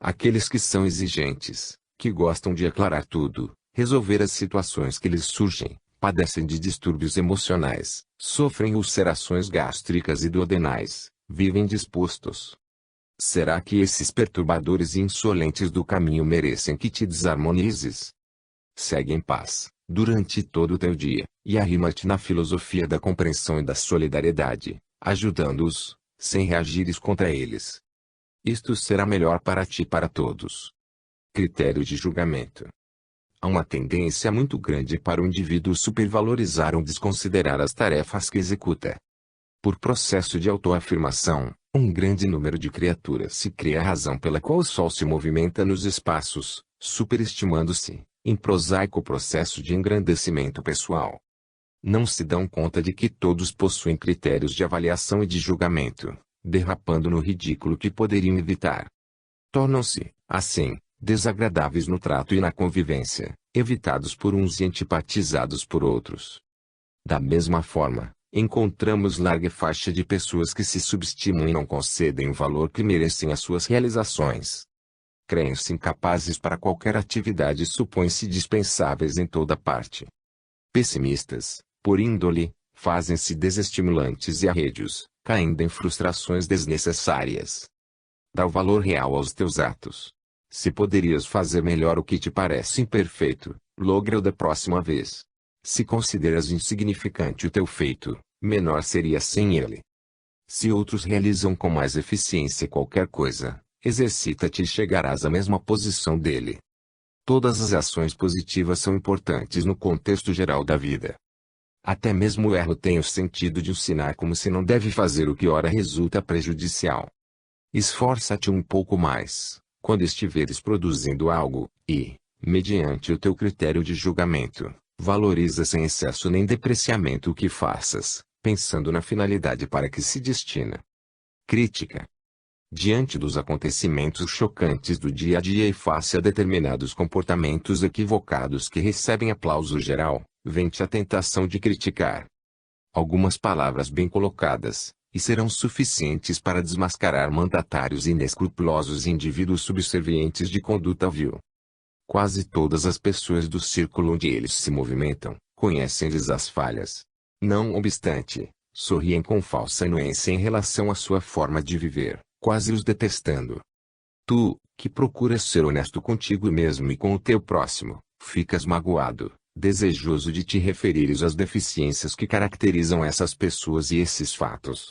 Aqueles que são exigentes, que gostam de aclarar tudo, resolver as situações que lhes surgem, padecem de distúrbios emocionais, sofrem ulcerações gástricas e duodenais, vivem dispostos. Será que esses perturbadores insolentes do caminho merecem que te desarmonizes? Segue em paz, durante todo o teu dia, e arrima-te na filosofia da compreensão e da solidariedade, ajudando-os, sem reagires contra eles. Isto será melhor para ti e para todos. Critério de julgamento. Há uma tendência muito grande para o indivíduo supervalorizar ou desconsiderar as tarefas que executa. Por processo de autoafirmação, um grande número de criaturas se cria a razão pela qual o Sol se movimenta nos espaços, superestimando-se, em prosaico processo de engrandecimento pessoal. Não se dão conta de que todos possuem critérios de avaliação e de julgamento, derrapando no ridículo que poderiam evitar. Tornam-se, assim, desagradáveis no trato e na convivência, evitados por uns e antipatizados por outros. Da mesma forma, encontramos larga faixa de pessoas que se subestimam e não concedem o valor que merecem às suas realizações. Creem-se incapazes para qualquer atividade e supõem-se dispensáveis em toda parte. Pessimistas, por índole, fazem-se desestimulantes e arrédios, caindo em frustrações desnecessárias. Dá o valor real aos teus atos. Se poderias fazer melhor o que te parece imperfeito, logra-o da próxima vez. Se consideras insignificante o teu feito, menor seria sem ele. Se outros realizam com mais eficiência qualquer coisa, exercita-te e chegarás à mesma posição dele. Todas as ações positivas são importantes no contexto geral da vida. Até mesmo o erro tem o sentido de ensinar como se não deve fazer o que ora resulta prejudicial. Esforça-te um pouco mais, quando estiveres produzindo algo, e, mediante o teu critério de julgamento, valoriza sem excesso nem depreciamento o que faças, pensando na finalidade para que se destina. Crítica. Diante dos acontecimentos chocantes do dia a dia e face a determinados comportamentos equivocados que recebem aplauso geral, vem-te a tentação de criticar. Algumas palavras bem colocadas, e serão suficientes para desmascarar mandatários inescrupulosos e indivíduos subservientes de conduta vil. Quase todas as pessoas do círculo onde eles se movimentam, conhecem-lhes as falhas. Não obstante, sorriem com falsa inocência em relação à sua forma de viver, quase os detestando. Tu, que procuras ser honesto contigo mesmo e com o teu próximo, ficas magoado, desejoso de te referires às deficiências que caracterizam essas pessoas e esses fatos.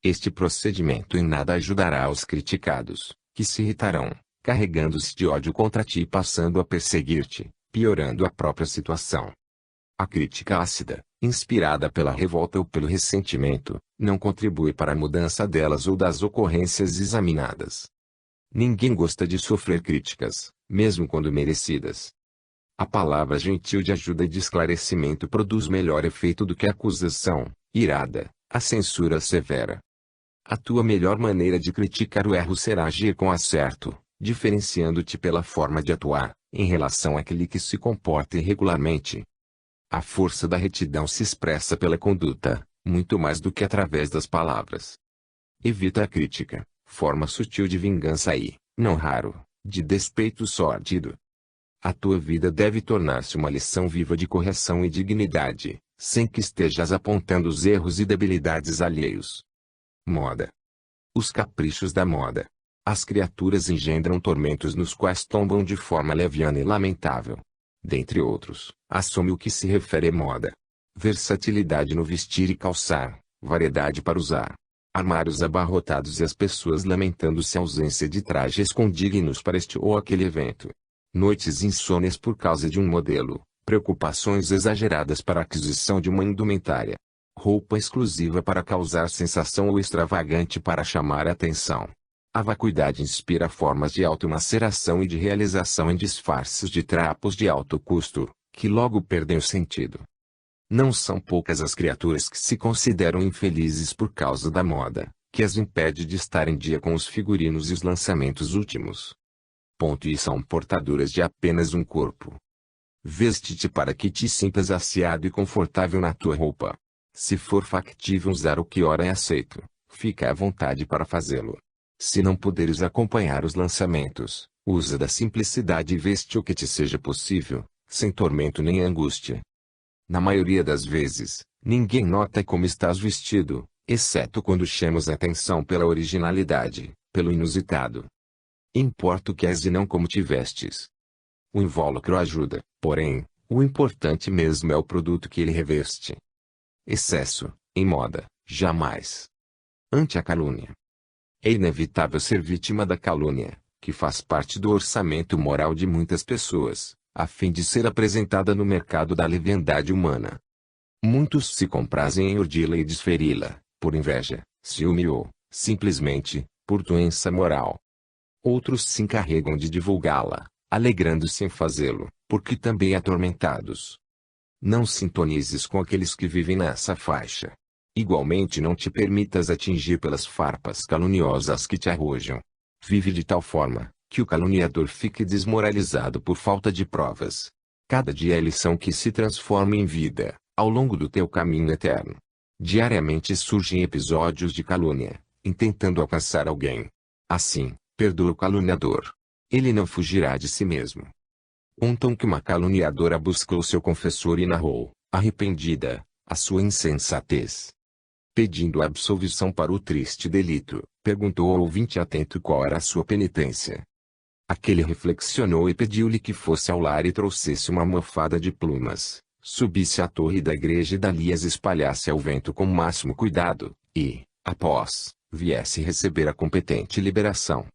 Este procedimento em nada ajudará aos criticados, que se irritarão, carregando-se de ódio contra ti e passando a perseguir-te, piorando a própria situação. A crítica ácida, inspirada pela revolta ou pelo ressentimento, não contribui para a mudança delas ou das ocorrências examinadas. Ninguém gosta de sofrer críticas, mesmo quando merecidas. A palavra gentil de ajuda e de esclarecimento produz melhor efeito do que a acusação irada, a censura severa. A tua melhor maneira de criticar o erro será agir com acerto, diferenciando-te pela forma de atuar, em relação àquele que se comporta irregularmente. A força da retidão se expressa pela conduta, muito mais do que através das palavras. Evita a crítica, forma sutil de vingança e, não raro, de despeito sórdido. A tua vida deve tornar-se uma lição viva de correção e dignidade, sem que estejas apontando os erros e debilidades alheios. Moda. Os caprichos da moda. As criaturas engendram tormentos nos quais tombam de forma leviana e lamentável. Dentre outros, assume o que se refere à moda. Versatilidade no vestir e calçar, variedade para usar. Armários abarrotados e as pessoas lamentando-se a ausência de trajes condignos para este ou aquele evento. Noites insônias por causa de um modelo, preocupações exageradas para a aquisição de uma indumentária. Roupa exclusiva para causar sensação ou extravagante para chamar a atenção. A vacuidade inspira formas de automaceração e de realização em disfarces de trapos de alto custo, que logo perdem o sentido. Não são poucas as criaturas que se consideram infelizes por causa da moda, que as impede de estar em dia com os figurinos e os lançamentos últimos. E são portadoras de apenas um corpo. Veste-te para que te sintas asseado e confortável na tua roupa. Se for factível usar o que ora é aceito, fica à vontade para fazê-lo. Se não puderes acompanhar os lançamentos, usa da simplicidade e veste o que te seja possível, sem tormento nem angústia. Na maioria das vezes, ninguém nota como estás vestido, exceto quando chamas a atenção pela originalidade, pelo inusitado. Importa o que és e não como te vestes. O invólucro ajuda, porém, o importante mesmo é o produto que ele reveste. Excesso, em moda, jamais. Ante a calúnia. É inevitável ser vítima da calúnia, que faz parte do orçamento moral de muitas pessoas, a fim de ser apresentada no mercado da leviandade humana. Muitos se comprazem em urdila e desferi-la, por inveja, ciúme ou, simplesmente, por doença moral. Outros se encarregam de divulgá-la, alegrando-se em fazê-lo, porque também atormentados. Não sintonizes com aqueles que vivem nessa faixa. Igualmente não te permitas atingir pelas farpas caluniosas que te arrojam. Vive de tal forma, que o caluniador fique desmoralizado por falta de provas. Cada dia é lição que se transforma em vida, ao longo do teu caminho eterno. Diariamente surgem episódios de calúnia, intentando alcançar alguém. Assim, perdoa o caluniador. Ele não fugirá de si mesmo. Contam que uma caluniadora buscou seu confessor e narrou, arrependida, a sua insensatez. Pedindo absolvição para o triste delito, perguntou ao ouvinte atento qual era a sua penitência. Aquele reflexionou e pediu-lhe que fosse ao lar e trouxesse uma almofada de plumas, subisse à torre da igreja e dali as espalhasse ao vento com o máximo cuidado, e, após, viesse receber a competente liberação.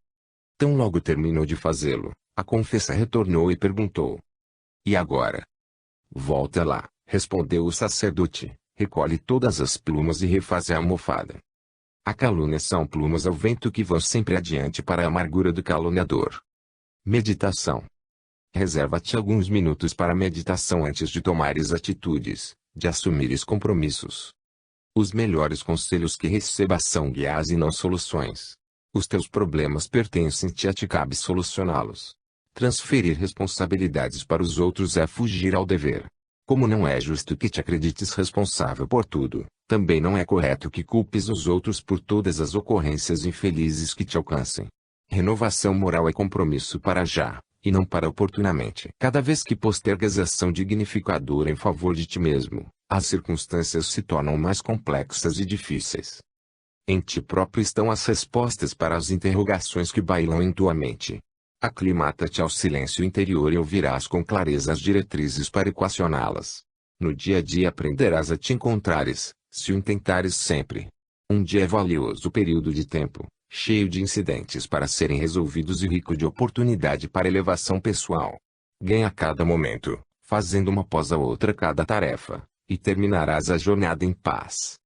Tão logo terminou de fazê-lo, a confessa retornou e perguntou: "E agora?" "Volta lá", respondeu o sacerdote, "recolhe todas as plumas e refaz a almofada." A calúnia são plumas ao vento que vão sempre adiante para a amargura do caluniador. Meditação. Reserva-te alguns minutos para meditação antes de tomares atitudes, de assumires compromissos. Os melhores conselhos que receba são guias e não soluções. Os teus problemas pertencem-te, a ti cabe solucioná-los. Transferir responsabilidades para os outros é fugir ao dever. Como não é justo que te acredites responsável por tudo, também não é correto que culpes os outros por todas as ocorrências infelizes que te alcancem. Renovação moral é compromisso para já, e não para oportunamente. Cada vez que postergas ação dignificadora em favor de ti mesmo, as circunstâncias se tornam mais complexas e difíceis. Em ti próprio estão as respostas para as interrogações que bailam em tua mente. Aclimata-te ao silêncio interior e ouvirás com clareza as diretrizes para equacioná-las. No dia a dia aprenderás a te encontrares, se o intentares sempre. Um dia é valioso período de tempo, cheio de incidentes para serem resolvidos e rico de oportunidade para elevação pessoal. Ganha cada momento, fazendo uma após a outra cada tarefa, e terminarás a jornada em paz.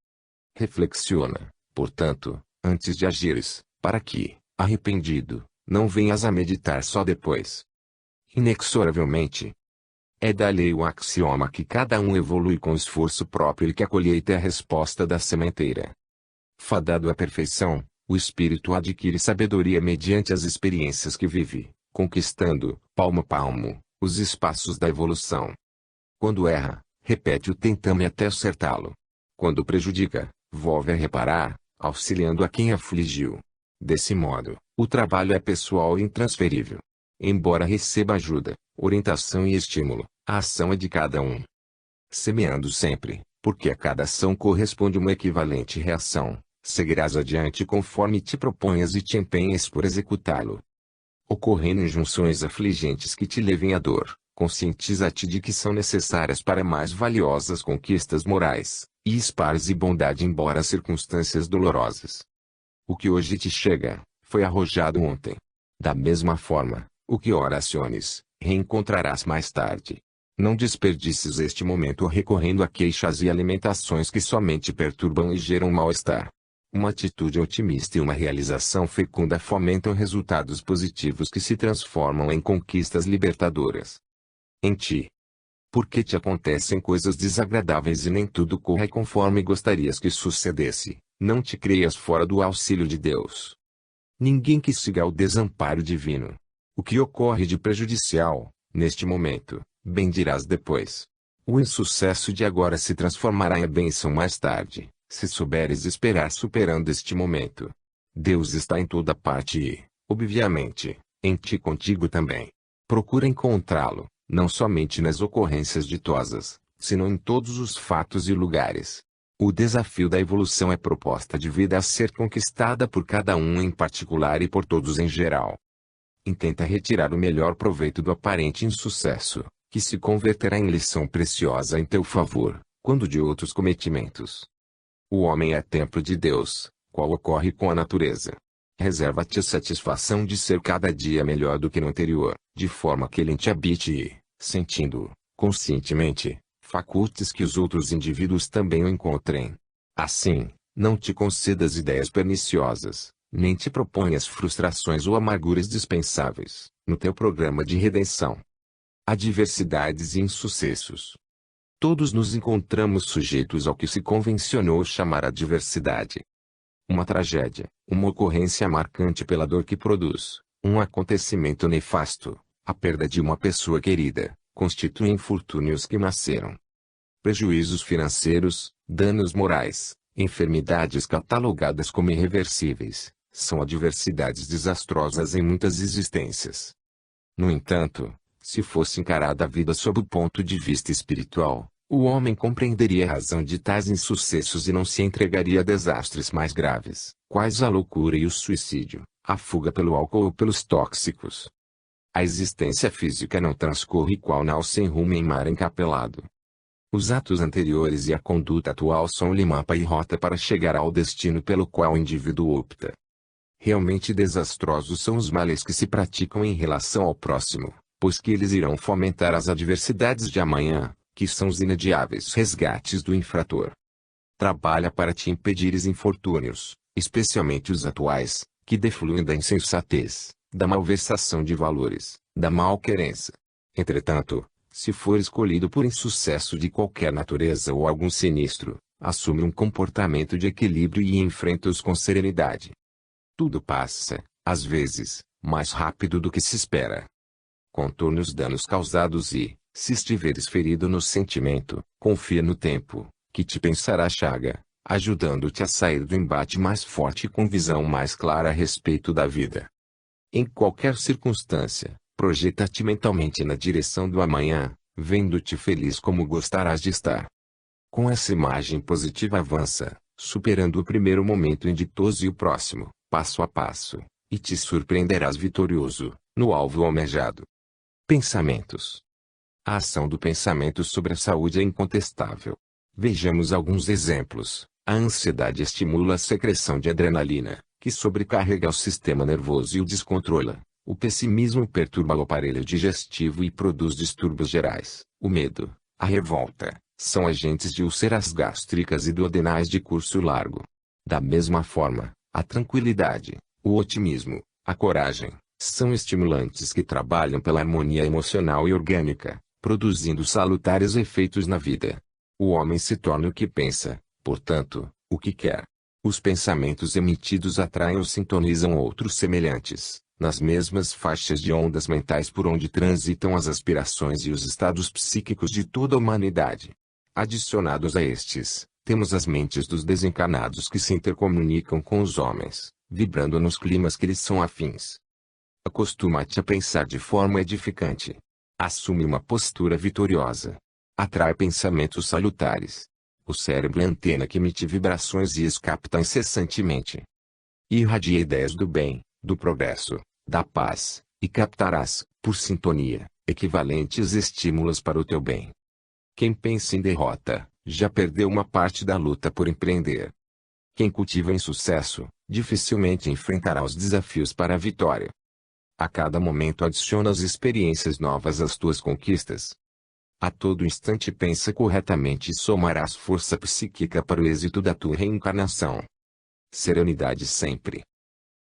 Reflexiona, portanto, antes de agires, para que, arrependido, não venhas a meditar só depois. Inexoravelmente. É da lei o axioma que cada um evolui com esforço próprio e que a colheita é a resposta da sementeira. Fadado à perfeição, o espírito adquire sabedoria mediante as experiências que vive, conquistando, palmo a palmo, os espaços da evolução. Quando erra, repete o tentame até acertá-lo. Quando prejudica, volve a reparar, auxiliando a quem afligiu. Desse modo, o trabalho é pessoal e intransferível. Embora receba ajuda, orientação e estímulo, a ação é de cada um. Semeando sempre, porque a cada ação corresponde uma equivalente reação, seguirás adiante conforme te proponhas e te empenhes por executá-lo. Ocorrendo injunções afligentes que te levem à dor, conscientiza-te de que são necessárias para mais valiosas conquistas morais, e espares e bondade embora as circunstâncias dolorosas. O que hoje te chega, foi arrojado ontem. Da mesma forma, o que ora aciones, reencontrarás mais tarde. Não desperdices este momento recorrendo a queixas e alimentações que somente perturbam e geram mal-estar. Uma atitude otimista e uma realização fecunda fomentam resultados positivos que se transformam em conquistas libertadoras. Em ti. Porque te acontecem coisas desagradáveis e nem tudo corre conforme gostarias que sucedesse, não te creias fora do auxílio de Deus. Ninguém que siga o desamparo divino. O que ocorre de prejudicial, neste momento, bem dirás depois. O insucesso de agora se transformará em bênção mais tarde, se souberes esperar superando este momento. Deus está em toda parte e, obviamente, em ti contigo também. Procura encontrá-lo, não somente nas ocorrências ditosas, senão em todos os fatos e lugares. O desafio da evolução é proposta de vida a ser conquistada por cada um em particular e por todos em geral. Intenta retirar o melhor proveito do aparente insucesso, que se converterá em lição preciosa em teu favor, quando de outros cometimentos. O homem é templo de Deus, qual ocorre com a natureza. Reserva-te a satisfação de ser cada dia melhor do que no anterior, de forma que ele em te habite e, sentindo, conscientemente, facultes que os outros indivíduos também o encontrem. Assim, não te concedas ideias perniciosas, nem te proponhas frustrações ou amarguras dispensáveis, no teu programa de redenção. Adversidades e insucessos. Todos nos encontramos sujeitos ao que se convencionou chamar adversidade. Uma tragédia, uma ocorrência marcante pela dor que produz, um acontecimento nefasto, a perda de uma pessoa querida, constituem infortúnios que nasceram. Prejuízos financeiros, danos morais, enfermidades catalogadas como irreversíveis, são adversidades desastrosas em muitas existências. No entanto, se fosse encarada a vida sob o ponto de vista espiritual, o homem compreenderia a razão de tais insucessos e não se entregaria a desastres mais graves, quais a loucura e o suicídio, a fuga pelo álcool ou pelos tóxicos. A existência física não transcorre qual nau sem rumo em mar encapelado. Os atos anteriores e a conduta atual são-lhe mapa e rota para chegar ao destino pelo qual o indivíduo opta. Realmente desastrosos são os males que se praticam em relação ao próximo, pois que eles irão fomentar as adversidades de amanhã, que são os inadiáveis resgates do infrator. Trabalha para te impedires infortúnios, especialmente os atuais, que defluem da insensatez, da malversação de valores, da malquerença. Entretanto, se for escolhido por insucesso de qualquer natureza ou algum sinistro, assume um comportamento de equilíbrio e enfrenta-os com serenidade. Tudo passa, às vezes, mais rápido do que se espera. Contorne os danos causados e, se estiveres ferido no sentimento, confia no tempo, que te pensará a chaga, ajudando-te a sair do embate mais forte e com visão mais clara a respeito da vida. Em qualquer circunstância, projeta-te mentalmente na direção do amanhã, vendo-te feliz como gostarás de estar. Com essa imagem positiva avança, superando o primeiro momento inditoso e o próximo, passo a passo, e te surpreenderás vitorioso, no alvo almejado. Pensamentos. A ação do pensamento sobre a saúde é incontestável. Vejamos alguns exemplos. A ansiedade estimula a secreção de adrenalina, que sobrecarrega o sistema nervoso e o descontrola. O pessimismo perturba o aparelho digestivo e produz distúrbios gerais. O medo, a revolta, são agentes de úlceras gástricas e duodenais de curso largo. Da mesma forma, a tranquilidade, o otimismo, a coragem, são estimulantes que trabalham pela harmonia emocional e orgânica, produzindo salutares efeitos na vida. O homem se torna o que pensa, portanto, o que quer. Os pensamentos emitidos atraem ou sintonizam outros semelhantes, nas mesmas faixas de ondas mentais por onde transitam as aspirações e os estados psíquicos de toda a humanidade. Adicionados a estes, temos as mentes dos desencarnados que se intercomunicam com os homens, vibrando nos climas que lhes são afins. Acostuma-te a pensar de forma edificante. Assume uma postura vitoriosa. Atrai pensamentos salutares. O cérebro é antena que emite vibrações e as capta incessantemente. Irradia ideias do bem, do progresso, da paz, e captarás, por sintonia, equivalentes estímulos para o teu bem. Quem pensa em derrota, já perdeu uma parte da luta por empreender. Quem cultiva insucesso, dificilmente enfrentará os desafios para a vitória. A cada momento adicionas experiências novas às tuas conquistas. A todo instante pensa corretamente e somarás força psíquica para o êxito da tua reencarnação. Serenidade sempre.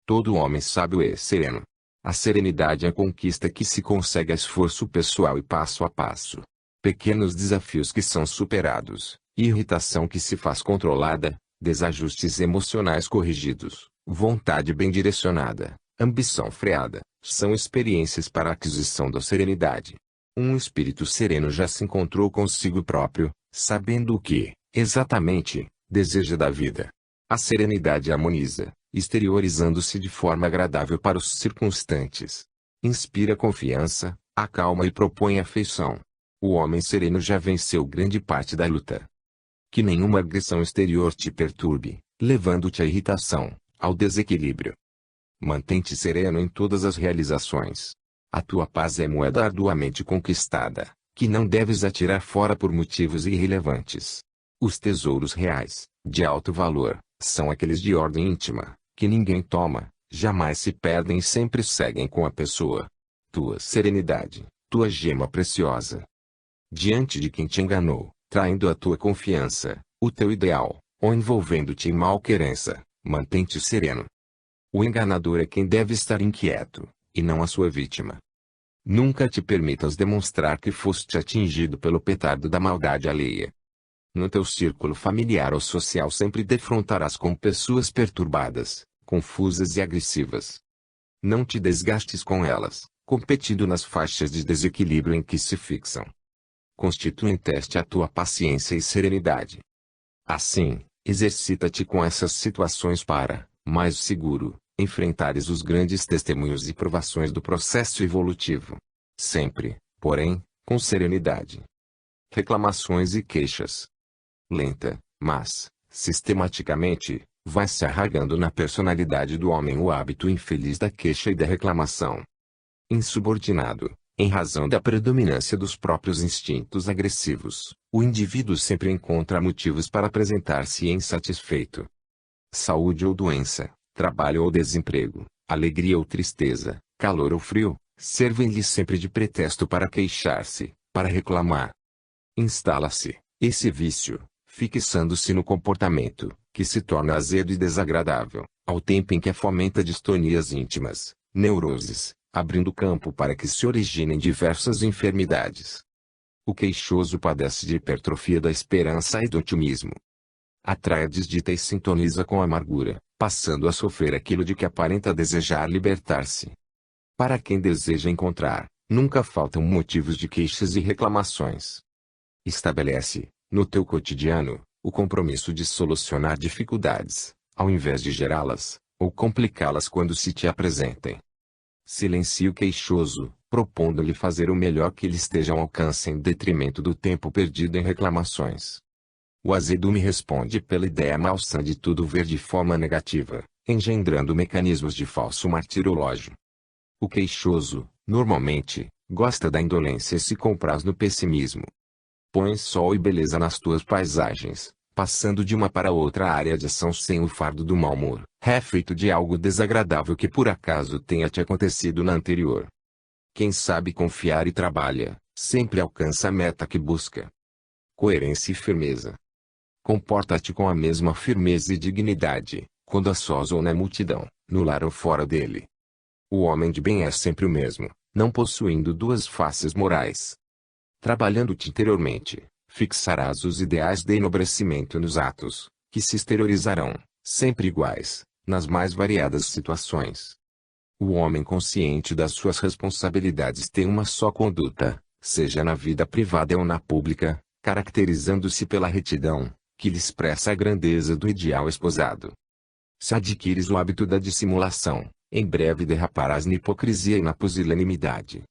Todo homem sábio é sereno. A serenidade é a conquista que se consegue a esforço pessoal e passo a passo. Pequenos desafios que são superados, irritação que se faz controlada, desajustes emocionais corrigidos, vontade bem direcionada, ambição freada, são experiências para a aquisição da serenidade. Um espírito sereno já se encontrou consigo próprio, sabendo o que, exatamente, deseja da vida. A serenidade harmoniza, exteriorizando-se de forma agradável para os circunstantes. Inspira confiança, acalma e propõe afeição. O homem sereno já venceu grande parte da luta. Que nenhuma agressão exterior te perturbe, levando-te à irritação, ao desequilíbrio. Mantém-te sereno em todas as realizações. A tua paz é moeda arduamente conquistada, que não deves atirar fora por motivos irrelevantes. Os tesouros reais, de alto valor, são aqueles de ordem íntima, que ninguém toma, jamais se perdem e sempre seguem com a pessoa. Tua serenidade, tua gema preciosa. Diante de quem te enganou, traindo a tua confiança, o teu ideal, ou envolvendo-te em malquerença, mantém-te sereno. O enganador é quem deve estar inquieto, e não a sua vítima. Nunca te permitas demonstrar que foste atingido pelo petardo da maldade alheia. No teu círculo familiar ou social sempre defrontarás com pessoas perturbadas, confusas e agressivas. Não te desgastes com elas, competindo nas faixas de desequilíbrio em que se fixam. Constitui em teste a tua paciência e serenidade. Assim, exercita-te com essas situações para, mais seguro, enfrentares os grandes testemunhos e provações do processo evolutivo. Sempre, porém, com serenidade. Reclamações e queixas. Lenta, mas, sistematicamente, vai se arraigando na personalidade do homem o hábito infeliz da queixa e da reclamação. Insubordinado, em razão da predominância dos próprios instintos agressivos, o indivíduo sempre encontra motivos para apresentar-se insatisfeito. Saúde ou doença, trabalho ou desemprego, alegria ou tristeza, calor ou frio, servem-lhe sempre de pretexto para queixar-se, para reclamar. Instala-se, esse vício, fixando-se no comportamento, que se torna azedo e desagradável, ao tempo em que fomenta distonias íntimas, neuroses, abrindo campo para que se originem diversas enfermidades. O queixoso padece de hipertrofia da esperança e do otimismo. atrai a desdita e sintoniza com a amargura, passando a sofrer aquilo de que aparenta desejar libertar-se. Para quem deseja encontrar, nunca faltam motivos de queixas e reclamações. Estabelece, no teu cotidiano, o compromisso de solucionar dificuldades, ao invés de gerá-las, ou complicá-las quando se te apresentem. Silencie o queixoso, propondo-lhe fazer o melhor que lhe esteja ao alcance em detrimento do tempo perdido em reclamações. O azedume responde pela ideia malsã de tudo ver de forma negativa, engendrando mecanismos de falso martirológio. O queixoso, normalmente, gosta da indolência e se compraz no pessimismo. Põe sol e beleza nas tuas paisagens, passando de uma para outra área de ação sem o fardo do mau humor, refeito de algo desagradável que por acaso tenha te acontecido na anterior. Quem sabe confiar e trabalha, sempre alcança a meta que busca. Coerência e firmeza. Comporta-te com a mesma firmeza e dignidade, quando a sós ou na multidão, no lar ou fora dele. O homem de bem é sempre o mesmo, não possuindo duas faces morais. Trabalhando-te interiormente, fixarás os ideais de enobrecimento nos atos, que se exteriorizarão, sempre iguais, nas mais variadas situações. O homem consciente das suas responsabilidades tem uma só conduta, seja na vida privada ou na pública, caracterizando-se pela retidão, que lhe expressa a grandeza do ideal esposado. Se adquires o hábito da dissimulação, em breve derraparás na hipocrisia e na pusilanimidade.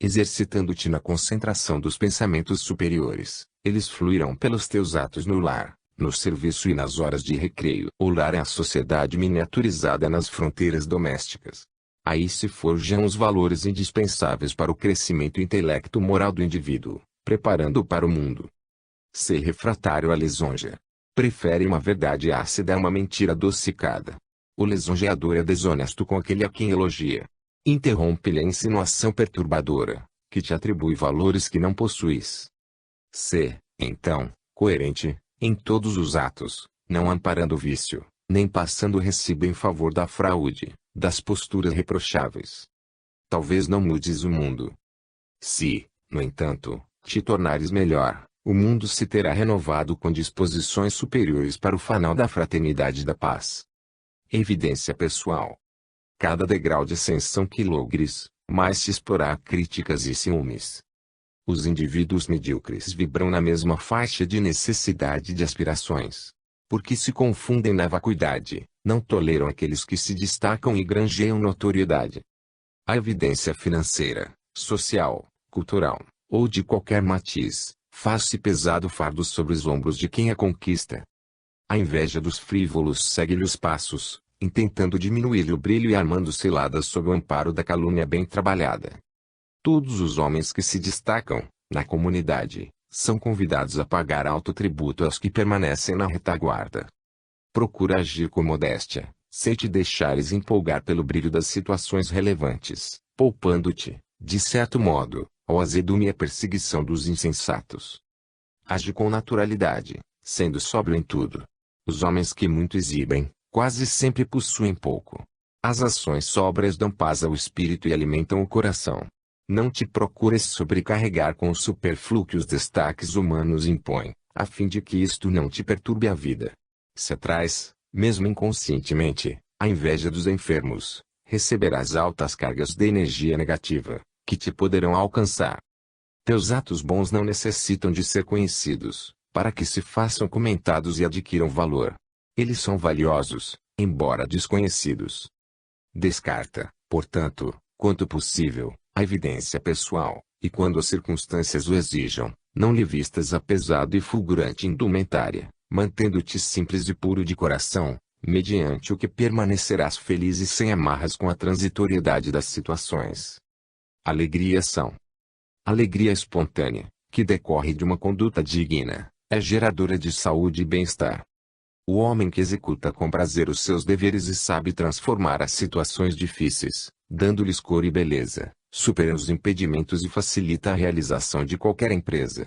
Exercitando-te na concentração dos pensamentos superiores, eles fluirão pelos teus atos no lar, no serviço e nas horas de recreio. O lar é a sociedade miniaturizada nas fronteiras domésticas. Aí se forjam os valores indispensáveis para o crescimento intelecto-moral do indivíduo, preparando-o para o mundo. Ser refratário à lisonja. Prefere uma verdade ácida a uma mentira adocicada. O lisonjeador é desonesto com aquele a quem elogia. Interrompe-lhe a insinuação perturbadora, que te atribui valores que não possuis. Ser, então, coerente, em todos os atos, não amparando o vício, nem passando o recibo em favor da fraude, das posturas reprocháveis. Talvez não mudes o mundo. Se, no entanto, te tornares melhor, o mundo se terá renovado com disposições superiores para o fanal da fraternidade e da paz. Evidência pessoal. Cada degrau de ascensão que logres, mais te exporá críticas e ciúmes. Os indivíduos medíocres vibram na mesma faixa de necessidade e de aspirações. Porque se confundem na vacuidade, não toleram aqueles que se destacam e granjeiam notoriedade. A evidência financeira, social, cultural, ou de qualquer matiz, faz-se pesado fardo sobre os ombros de quem a conquista. A inveja dos frívolos segue-lhe os passos, intentando diminuir-lhe o brilho e armando ciladas sob o amparo da calúnia bem trabalhada. Todos os homens que se destacam, na comunidade, são convidados a pagar alto tributo aos que permanecem na retaguarda. Procura agir com modéstia, sem te deixares empolgar pelo brilho das situações relevantes, poupando-te, de certo modo, ao azedume e à perseguição dos insensatos. Age com naturalidade, sendo sóbrio em tudo. Os homens que muito exibem, quase sempre possuem pouco. As ações sóbrias dão paz ao espírito e alimentam o coração. Não te procures sobrecarregar com o supérfluo que os destaques humanos impõem, a fim de que isto não te perturbe a vida. Se atrás, mesmo inconscientemente, a inveja dos enfermos, receberás altas cargas de energia negativa, que te poderão alcançar. Teus atos bons não necessitam de ser conhecidos, para que se façam comentados e adquiram valor. Eles são valiosos, embora desconhecidos. Descarta, portanto, quanto possível, a evidência pessoal, e quando as circunstâncias o exijam, não lhe vistas a pesada e fulgurante indumentária, mantendo-te simples e puro de coração, mediante o que permanecerás feliz e sem amarras com a transitoriedade das situações. Alegria são. Alegria espontânea, que decorre de uma conduta digna, é geradora de saúde e bem-estar. O homem que executa com prazer os seus deveres e sabe transformar as situações difíceis, dando-lhes cor e beleza, supera os impedimentos e facilita a realização de qualquer empresa.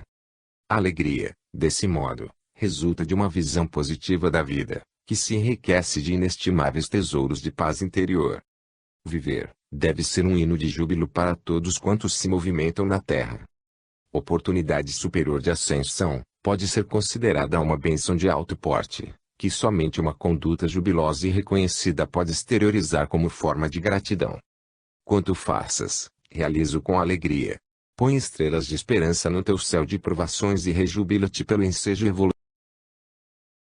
A alegria, desse modo, resulta de uma visão positiva da vida, que se enriquece de inestimáveis tesouros de paz interior. Viver, deve ser um hino de júbilo para todos quantos se movimentam na terra. Oportunidade superior de ascensão, pode ser considerada uma bênção de alto porte, que somente uma conduta jubilosa e reconhecida pode exteriorizar como forma de gratidão. Quanto faças, realiza-o com alegria. Põe estrelas de esperança no teu céu de provações e rejubila-te pelo ensejo evolutivo.